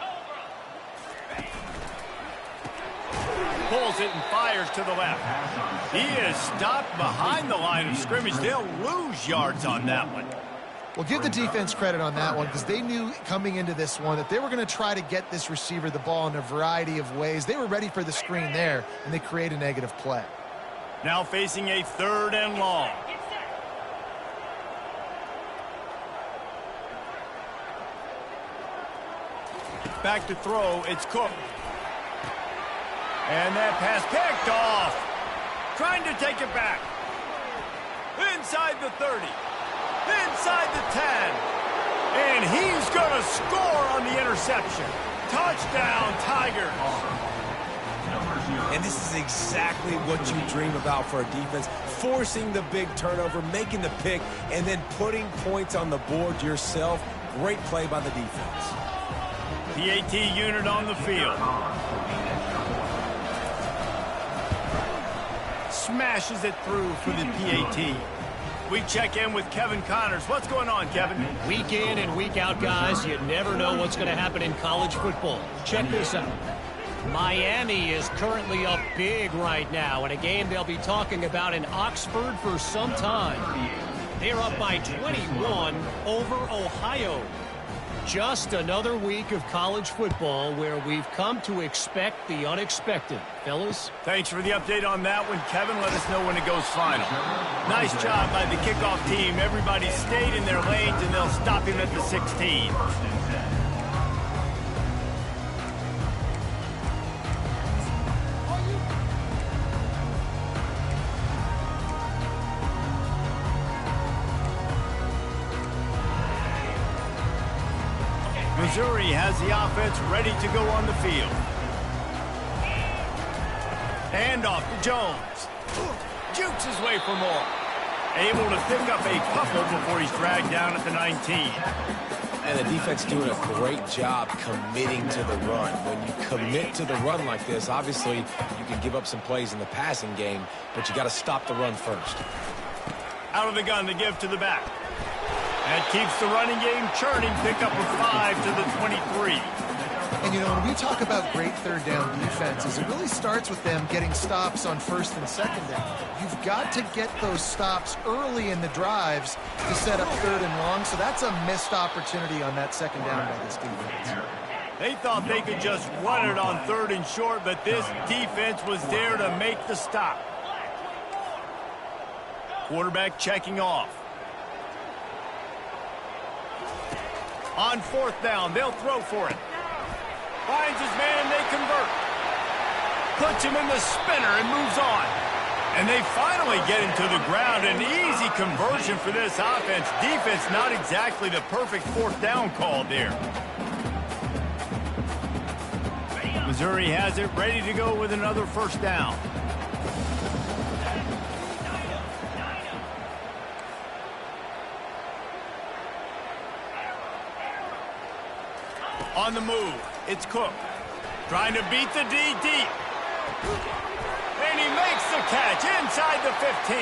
Pulls it and fires to the left. He is stopped behind the line of scrimmage. They'll lose yards on that one. Well, give the defense credit on that one because they knew coming into this one that they were going to try to get this receiver the ball in a variety of ways. They were ready for the screen there, and they create a negative play. Now facing a third and long. Back to throw, it's Cook. And that pass picked off. Trying to take it back. Inside the 30. Inside the 10. And he's going to score on the interception. Touchdown, Tigers. And this is exactly what you dream about for a defense. Forcing the big turnover, making the pick, and then putting points on the board yourself. Great play by the defense. PAT unit on the field. Smashes it through for the PAT. We check in with Kevin Connors. What's going on, Kevin? Week in and week out, guys, you never know what's going to happen in college football. Check this out. Miami is currently up big right now in a game they'll be talking about in Oxford for some time. They're up by 21 over Ohio. Just another week of college football where we've come to expect the unexpected. Fellas? Thanks for the update on that one, Kevin. Let us know when it goes final. Nice job by the kickoff team. Everybody stayed in their lanes, and they'll stop him at the 16. Missouri has the offense ready to go on the field. Handoff to Jones. Jukes his way for more. Able to pick up a couple before he's dragged down at the 19. And the defense doing a great job committing to the run. When you commit to the run like this, obviously you can give up some plays in the passing game, but you got to stop the run first. Out of the gun to give to the back. That keeps the running game churning. Pick up a 5 to the 23. And, you know, when we talk about great third down defenses, it really starts with them getting stops on first and second down. You've got to get those stops early in the drives to set up third and long, so that's a missed opportunity on that second down by this defense. They thought they could just run it on third and short, but this defense was there to make the stop. Quarterback checking off. On fourth down, they'll throw for it. Finds his man, they convert. Puts him in the spinner and moves on. And they finally get him to the ground. An easy conversion for this offense. Defense not exactly the perfect fourth down call there. Missouri has it ready to go with another first down. On the move, it's Cook. Trying to beat the D deep. And he makes the catch inside the 15.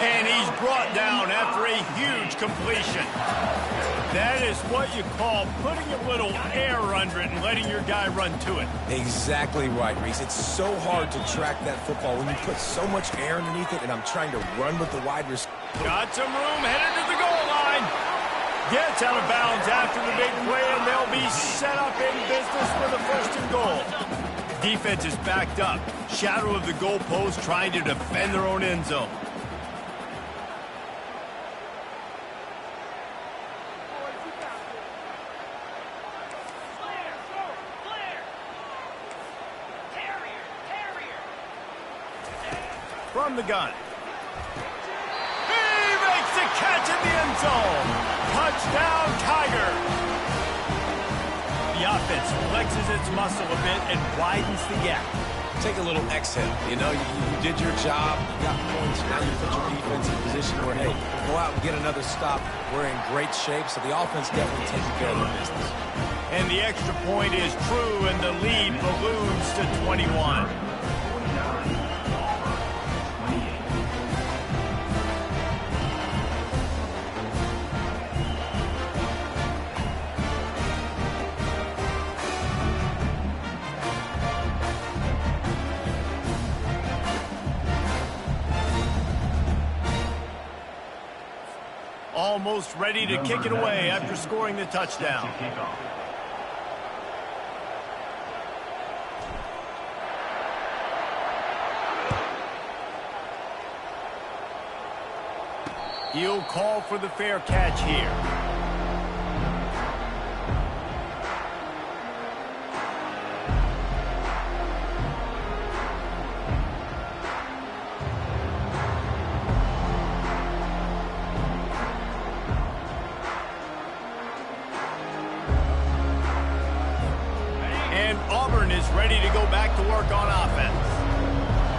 And he's brought down after a huge completion. That is what you call putting a little air under it and letting your guy run to it. Exactly right, Reese. It's so hard to track that football when you put so much air underneath it, and I'm trying to run with the wide receiver. Got some room, headed to the goal line. Gets out of bounds after the big play, and they'll be set up in business for the first and goal. Defense is backed up. Shadow of the goalpost trying to defend their own end zone. From the gun. He makes the catch in the end zone. Touchdown, Tiger. The offense flexes its muscle a bit and widens the gap. Take a little exhale. You know, you did your job. You got points. Now you put your defense in a position where, hey, go out and get another stop. We're in great shape, so the offense definitely taking care of their business. And the extra point is true, and the lead balloons to 21. Almost ready to kick it away after scoring the touchdown. He'll call for the fair catch here. And Auburn is ready to go back to work on offense.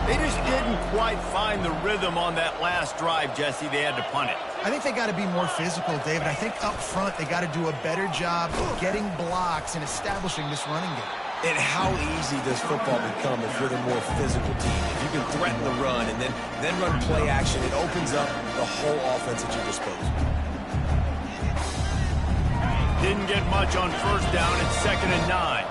They just didn't quite find the rhythm on that last drive, Jesse. They had to punt it. I think they got to be more physical, David. I think up front they got to do a better job getting blocks and establishing this running game. And how easy does football become if you're the more physical team? If you can threaten the run and then run play action, it opens up the whole offense at your disposal. Didn't get much on first down. It's 2nd and 9.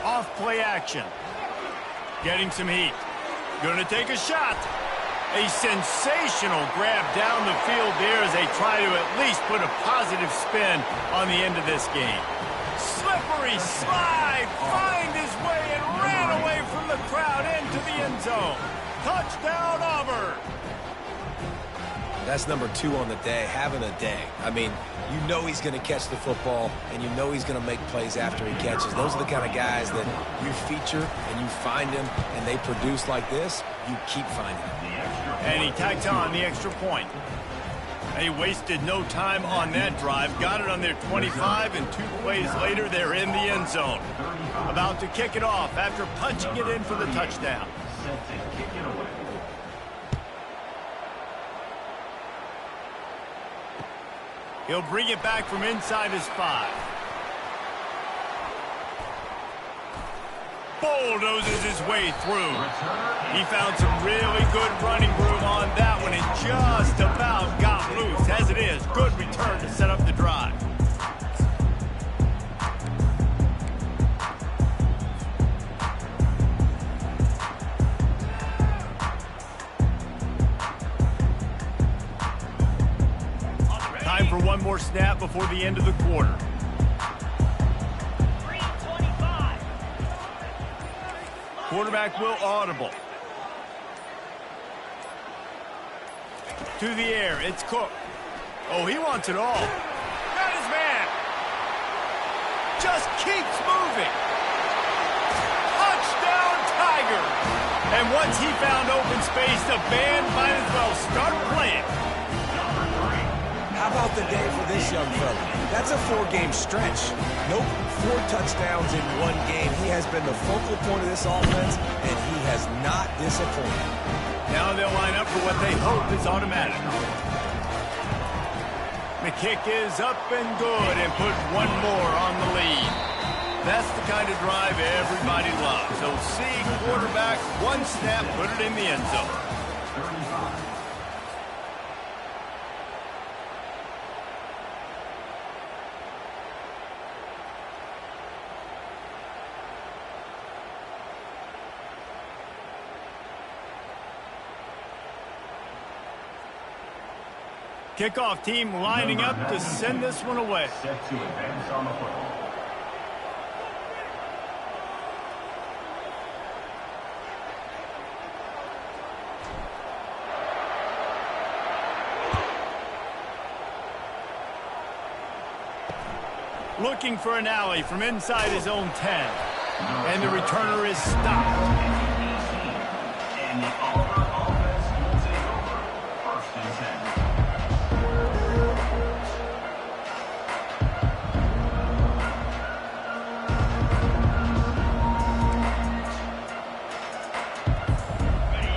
Off play action. Getting some heat. Gonna take a shot. A sensational grab down the field there as they try to at least put a positive spin on the end of this game. Slippery slide. Find his way and ran away from the crowd into the end zone. Touchdown, Auburn. That's number 2 on the day, having a day. I mean, you know he's going to catch the football, and you know he's going to make plays after he catches. Those are the kind of guys that you feature, and you find them, and they produce like this, you keep finding them. And he tacked on the extra point. They wasted no time on that drive. Got it on their 25, and 2 plays later, they're in the end zone. About to kick it off after punching it in for the touchdown. He'll bring it back from inside his 5. Bulldozes his way through. He found some really good running room on that one and just about got loose. As it is, good return to set up the drive. Time for one more snap before the end of the quarter. Quarterback will audible. To the air, it's Cook. Oh, he wants it all. Got his man. Just keeps moving. Touchdown, Tiger. And once he found open space, the band might as well start playing. How about the day for this young fella? That's a 4-game stretch. Nope, 4 touchdowns in 1 game. He has been the focal point of this offense, and he has not disappointed. Now they'll line up for what they hope is automatic. The kick is up and good and put one more on the lead. That's the kind of drive everybody loves. So see quarterback, 1 snap, put it in the end zone. Kickoff team lining up to send this one away. Set to advance on the football. Looking for an alley from inside his own 10. And the returner is stopped. And the Auburn offense will take over. 1st and 10.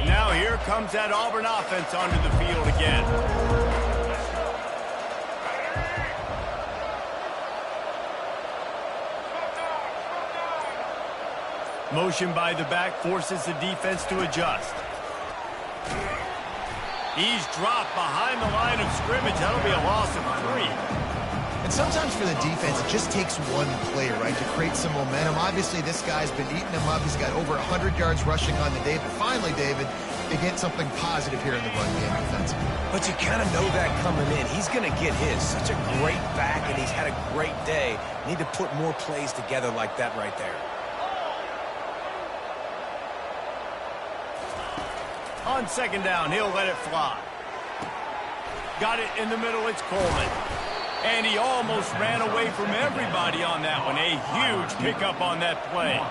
Now here comes that Auburn offense onto the field again. Motion by the back forces the defense to adjust. He's dropped behind the line of scrimmage. That'll be a loss of 3. And sometimes for the defense, it just takes one play, right, to create some momentum. Obviously, this guy's been eating them up. He's got over 100 yards rushing on the day. But finally, David, they get something positive here in the run game defensively. But you kind of know that coming in. He's going to get his. Such a great back, and he's had a great day. Need to put more plays together like that right there. On 2nd down, he'll let it fly. Got it in the middle, it's Coleman. And he almost ran away from everybody on that one. A huge pickup on that play.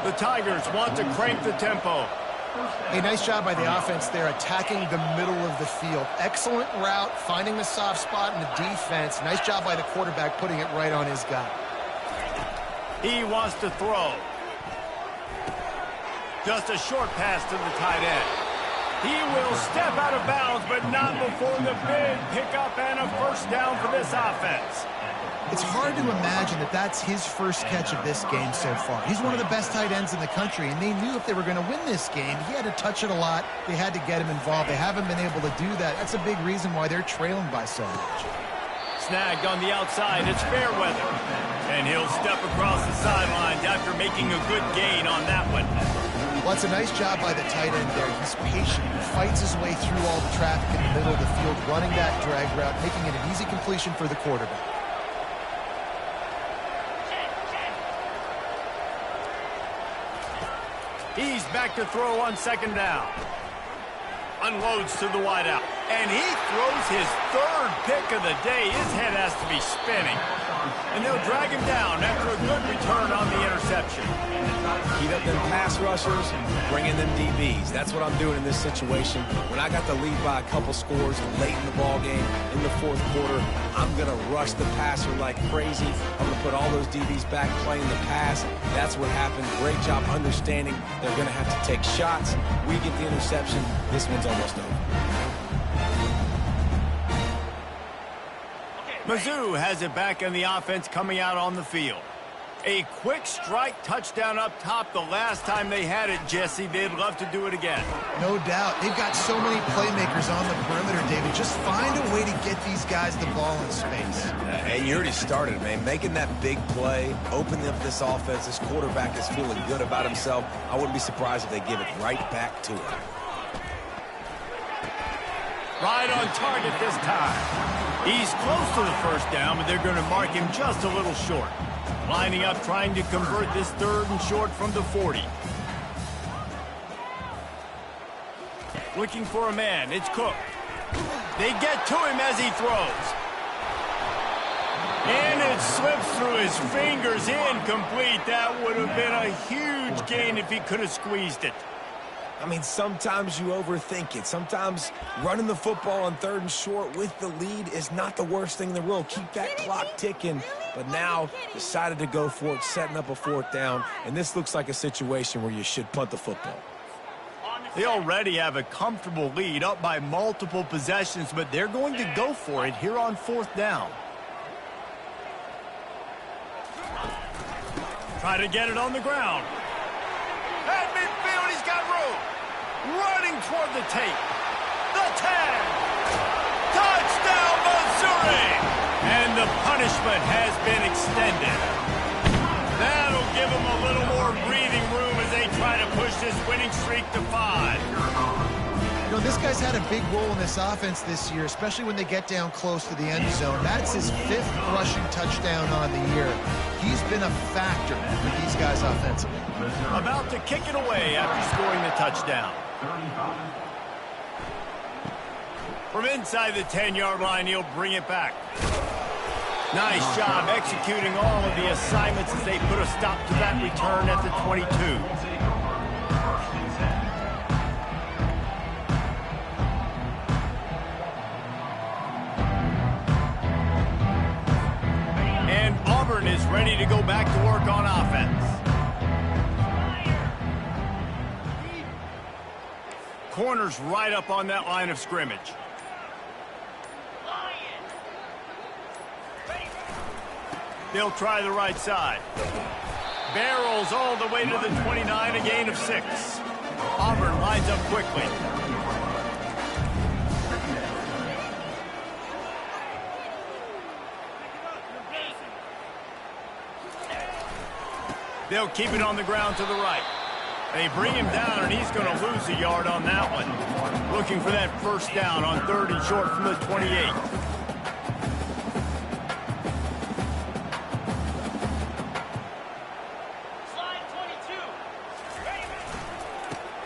The Tigers want to crank the tempo. Hey, nice job by the offense there, attacking the middle of the field. Excellent route, finding the soft spot in the defense. Nice job by the quarterback putting it right on his guy. He wants to throw. Just a short pass to the tight end. He will step out of bounds, but not before the big pickup and a first down for this offense. It's hard to imagine that that's his first catch of this game so far. He's one of the best tight ends in the country, and they knew if they were going to win this game, he had to touch it a lot. They had to get him involved. They haven't been able to do that. That's a big reason why they're trailing by so much. Snagged on the outside. It's Fairweather. And he'll step across the sidelines after making a good gain on that one. Well, it's a nice job by the tight end there. He's patient. He fights his way through all the traffic in the middle of the field, running that drag route, making it an easy completion for the quarterback. He's back to throw on second down. Unloads to the wideout. And he throws his third pick of the day. His head has to be spinning. And they'll drag him down after a good return on the interception. Heat up them pass rushers, bring in them DBs. That's what I'm doing in this situation. When I got the lead by a couple scores late in the ball game, in the fourth quarter, I'm going to rush the passer like crazy. I'm going to put all those DBs back playing the pass. That's what happened. Great job understanding they're going to have to take shots. We get the interception. This one's almost over. Mizzou has it back in the offense coming out on the field. A quick strike touchdown up top the last time they had it, Jesse. They'd love to do it again. No doubt. They've got so many playmakers on the perimeter, David. Just find a way to get these guys the ball in space. And you already started, man. Making that big play, opening up this offense. This quarterback is feeling good about himself. I wouldn't be surprised if they give it right back to him. Right on target this time. He's close to the first down, but they're going to mark him just a little short. Lining up, trying to convert this third and short from the 40. Looking for a man. It's Cook. They get to him as he throws. And it slips through his fingers. Incomplete. That would have been a huge gain if he could have squeezed it. I mean, sometimes you overthink it. Sometimes running the football on third and short with the lead is not the worst thing in the world. Keep that clock ticking. But now decided to go for it, setting up a fourth down. And this looks like a situation where you should punt the football. They already have a comfortable lead, up by multiple possessions, but they're going to go for it here on fourth down. Try to get it on the ground. At midfield, he's got room. Running toward the tape. The tag. Touchdown, Missouri! And the punishment has been extended. That'll give them a little more breathing room as they try to push this winning streak to 5. You know, this guy's had a big role in this offense this year, especially when they get down close to the end zone. That's his 5th rushing touchdown on the year. He's been a factor with these guys offensively. About to kick it away after scoring the touchdown. From inside the 10-yard line, he'll bring it back. Nice job executing all of the assignments as they put a stop to that return at the 22. And Auburn is ready to go back to work on offense. Corners right up on that line of scrimmage. They'll try the right side. Barrels all the way to the 29, a gain of 6. Auburn lines up quickly. They'll keep it on the ground to the right. They bring him down, and he's going to lose a yard on that one. Looking for that first down on 3rd and short from the 28.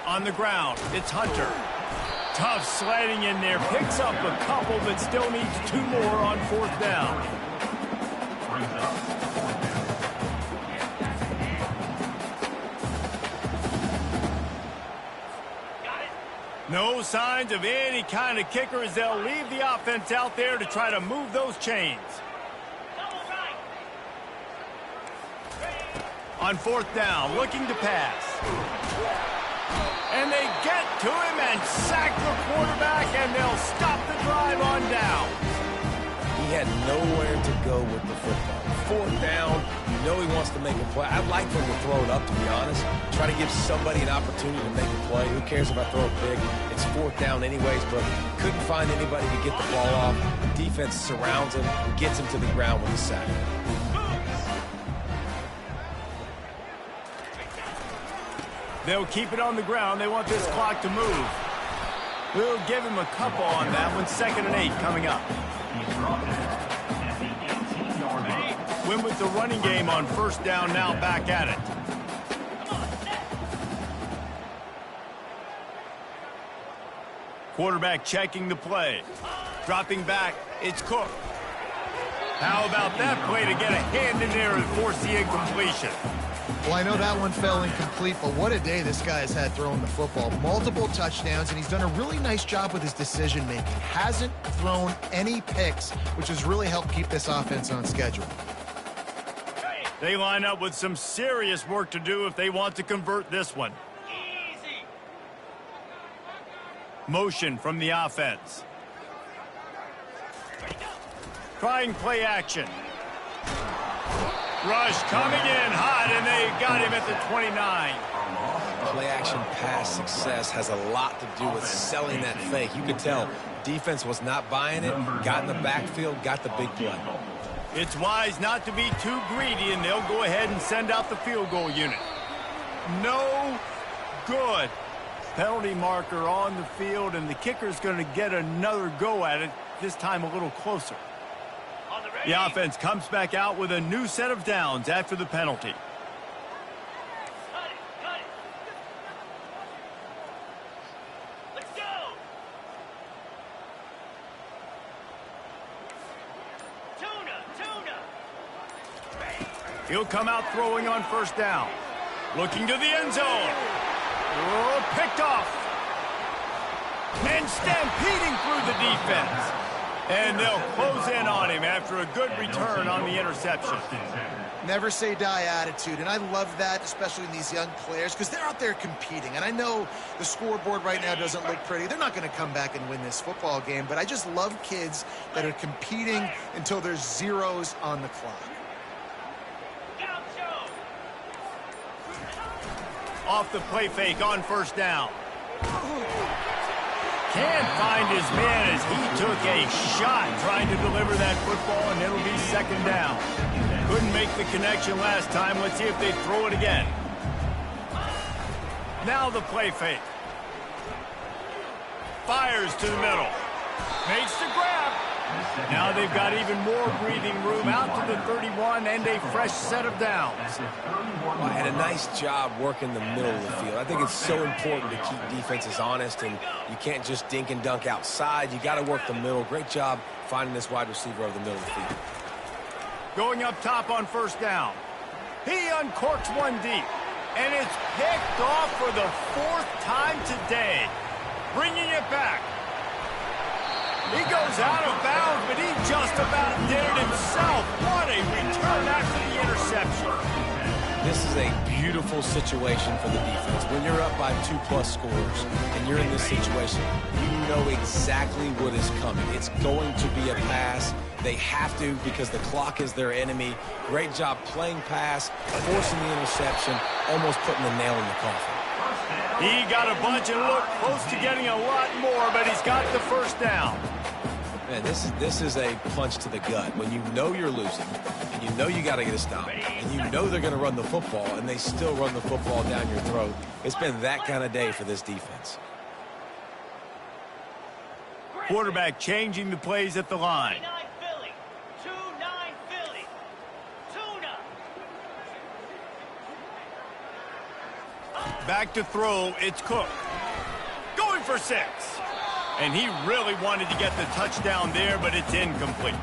On the ground, it's Hunter. Tough sledding in there, picks up a couple, but still needs 2 more on 4th down. No signs of any kind of kicker as they'll leave the offense out there to try to move those chains. On fourth down, looking to pass. And they get to him and sack the quarterback, and they'll stop the drive on down. He had nowhere to go with the football. Fourth down, you know he wants to make a play. I'd like for him to throw it up, to be honest. Try to give somebody an opportunity to make a play. Who cares if I throw it big? It's fourth down anyways, but couldn't find anybody to get the ball off. The defense surrounds him and gets him to the ground with a sack. They'll keep it on the ground. They want this clock to move. We'll give him a couple on that one. 2nd and 8 coming up. Win with the running game on first down, now back at it. Quarterback checking the play. Dropping back, it's Cook. How about that play to get a hand in there and force the incompletion? Well, I know that one fell incomplete, but what a day this guy has had throwing the football. Multiple touchdowns, and he's done a really nice job with his decision-making. Hasn't thrown any picks, which has really helped keep this offense on schedule. They line up with some serious work to do if they want to convert this one. Easy. Motion from the offense. Trying play action. Rush coming in hot, and they got him at the 29. Play action pass success has a lot to do with selling that fake. You could tell defense was not buying it, got in the backfield, got the big play. It's wise not to be too greedy, and they'll go ahead and send out the field goal unit. No good. Penalty marker on the field, and the kicker's going to get another go at it, this time a little closer. The offense comes back out with a new set of downs after the penalty. Cut it. Let's go. Tuna. He'll come out throwing on first down. Looking to the end zone. Oh, picked off. And stampeding through the defense. And they'll close in on him after a good return on the interception. Never say die attitude, and I love that, especially in these young players, because they're out there competing. And I know the scoreboard right now doesn't look pretty. They're not going to come back and win this football game, but I just love kids that are competing until there's zeros on the clock. Off the play fake on first down. Can't find his man as he took a shot trying to deliver that football, and it'll be 2nd down. Couldn't make the connection last time. Let's see if they throw it again. Now the play fake. Fires to the middle. Makes the grab. Now they've got even more breathing room out to the 31 and a fresh set of downs. Well, and a nice job working the middle of the field. I think it's so important to keep defenses honest, and you can't just dink and dunk outside. You got to work the middle. Great job finding this wide receiver over the middle of the field. Going up top on first down. He uncorks one deep, and it's picked off for the 4th time today. Bringing it back. He goes out of bounds, but he just about did it himself. What a return after the interception. This is a beautiful situation for the defense. When you're up by 2+ scores and you're in this situation, you know exactly what is coming. It's going to be a pass. They have to because the clock is their enemy. Great job playing pass, forcing the interception, almost putting the nail in the coffin. He got a bunch and looked close to getting a lot more, but he's got the first down. Man, this is a punch to the gut. When you know you're losing, and you know you got to get a stop, and you know they're going to run the football, and they still run the football down your throat. It's been that kind of day for this defense. Quarterback changing the plays at the line. 2-9 Philly. Tuna. Back to throw, it's Cook. Going for 6. And he really wanted to get the touchdown there, but it's incomplete.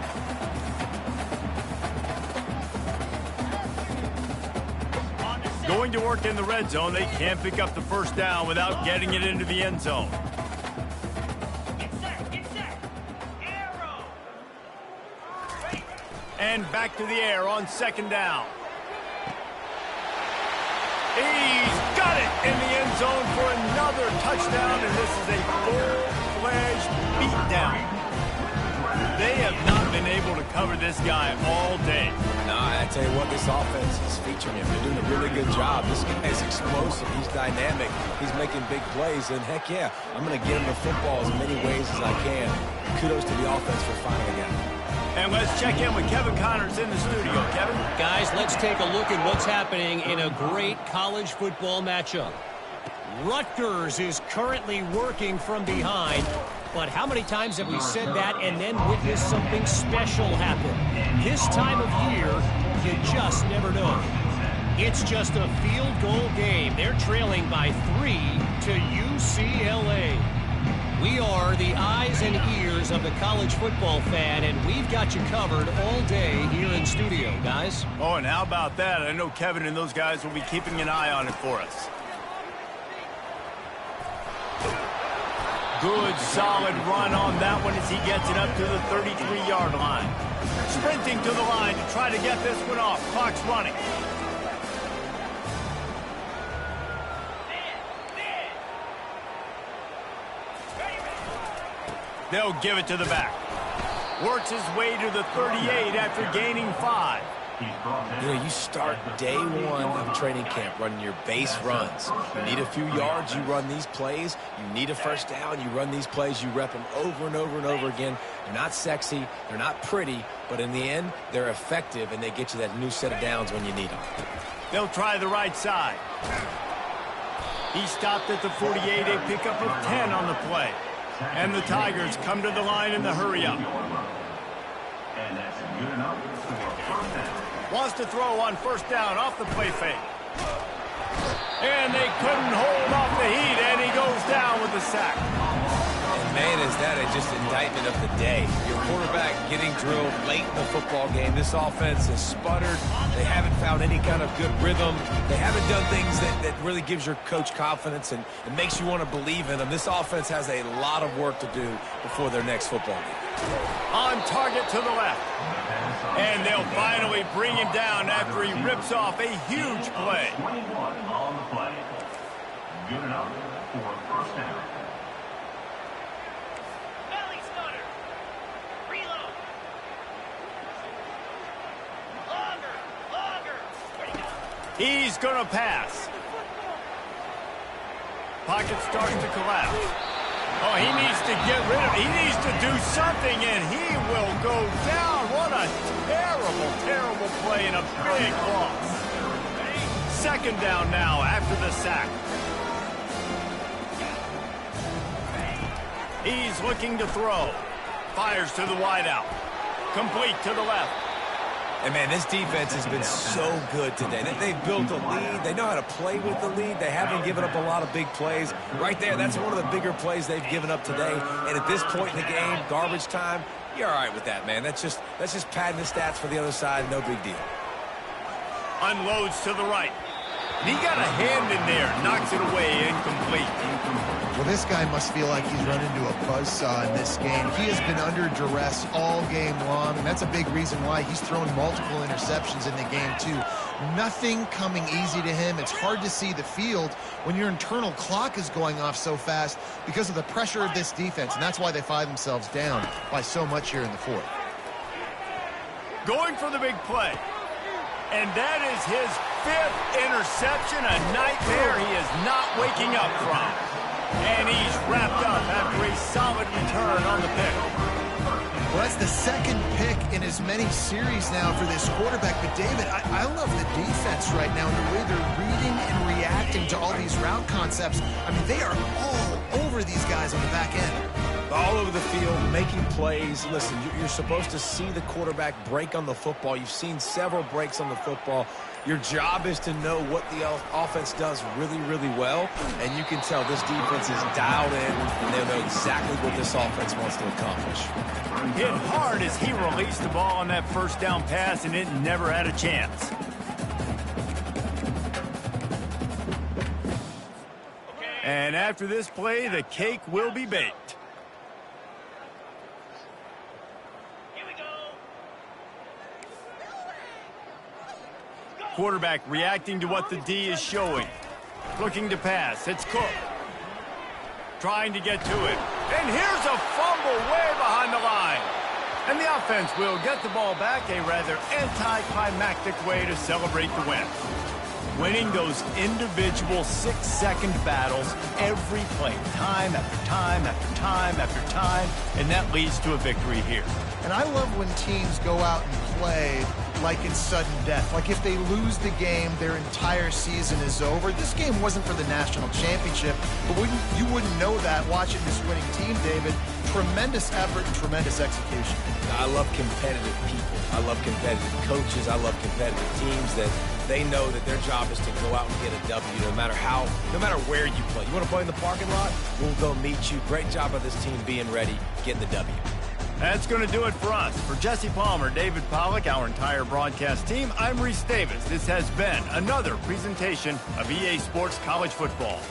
Going to work in the red zone. They can't pick up the first down without getting it into the end zone. And back to the air on second down. He's got it in the end zone for another touchdown, and this is a full-fledged beatdown. They have not been able to cover this guy all day. No, I tell you what, this offense is featuring him. They're doing a really good job. This guy is explosive. He's dynamic. He's making big plays. And, heck, yeah, I'm going to get him the football as many ways as I can. Kudos to the offense for finding again. And let's check in with Kevin Connors in the studio. Kevin? Guys, let's take a look at what's happening in a great college football matchup. Rutgers is currently working from behind. But how many times have we said that and then witnessed something special happen? This time of year, you just never know. It's just a field goal game. They're trailing by 3 to UCLA. We are the eyes and ears of the college football fan, and we've got you covered all day here in studio, guys. Oh, and how about that? I know Kevin and those guys will be keeping an eye on it for us. Good, solid run on that one as he gets it up to the 33-yard line. Sprinting to the line to try to get this one off. Clock's running. They'll give it to the back. Works his way to the 38 after gaining 5. You know, you start day one of training camp running your base runs. You need a few yards, you run these plays. You need a first down, you run these plays. You rep them over and over and over again. They're not sexy, they're not pretty, but in the end, they're effective, and they get you that new set of downs when you need them. They'll try the right side. He stopped at the 48, a pickup of 10 on the play. And the Tigers come to the line in the hurry-up. And that's good enough for first down. Wants to throw on first down off the play fake. And they couldn't hold off the heat, and he goes down with the sack. And man, is that just indictment of the day. Your quarterback getting drilled late in the football game. This offense has sputtered. They haven't found any kind of good rhythm. They haven't done things that really gives your coach confidence and it makes you want to believe in them. This offense has a lot of work to do before their next football game. On target to the left. And they'll finally bring him down after he rips off a huge play. 21 on the play. Good enough for first down. Belly stutter. Reload. Longer. Ready to go. He's going to pass. Pocket starts to collapse. Oh, he needs to get rid of it. He needs to do something, and he will go down. What a terrible, terrible play and a big loss. Second down now after the sack. He's looking to throw. Fires to the wideout. Complete to the left. And, man, this defense has been so good today. They've built a lead. They know how to play with the lead. They haven't given up a lot of big plays. Right there, that's one of the bigger plays they've given up today. And at this point in the game, garbage time, you're all right with that, man. That's just padding the stats for the other side. No big deal. Unloads to the right. And he got a hand in there. Knocks it away. Incomplete. Well, this guy must feel like he's run into a buzzsaw in this game. He has been under duress all game long, and that's a big reason why he's thrown multiple interceptions in the game, too. Nothing coming easy to him. It's hard to see the field when your internal clock is going off so fast because of the pressure of this defense, and that's why they find themselves down by so much here in the fourth. Going for the big play. And that is his 5th interception, a nightmare he is not waking up from. And he's wrapped up after a solid return on the pick. Well, that's the second pick in as many series now for this quarterback. But, David, I love the defense right now and the way they're reading and reacting to all these route concepts. I mean, they are all over these guys on the back end. All over the field, making plays. Listen, you're supposed to see the quarterback break on the football. You've seen several breaks on the football. Your job is to know what the offense does really, really well, and you can tell this defense is dialed in, and they know exactly what this offense wants to accomplish. Hit hard as he released the ball on that first down pass, and it never had a chance. And after this play, the cake will be baked. Quarterback reacting to what the D is showing. Looking to pass. It's Cook. Trying to get to it. And here's a fumble way behind the line. And the offense will get the ball back, a rather anticlimactic way to celebrate the win. Winning those individual 6-second battles every play, time after time after time after time, and that leads to a victory here. And I love when teams go out and play like it's sudden death. Like if they lose the game, their entire season is over. This game wasn't for the national championship, but you wouldn't know that watching this winning team, David. Tremendous effort and tremendous execution. I love competitive people. I love competitive coaches. I love competitive teams that they know that their job is to go out and get a W no matter where you play. You want to play in the parking lot? We'll go meet you. Great job of this team being ready, getting the W. That's going to do it for us. For Jesse Palmer, David Pollack, our entire broadcast team, I'm Reese Davis. This has been another presentation of EA Sports College Football.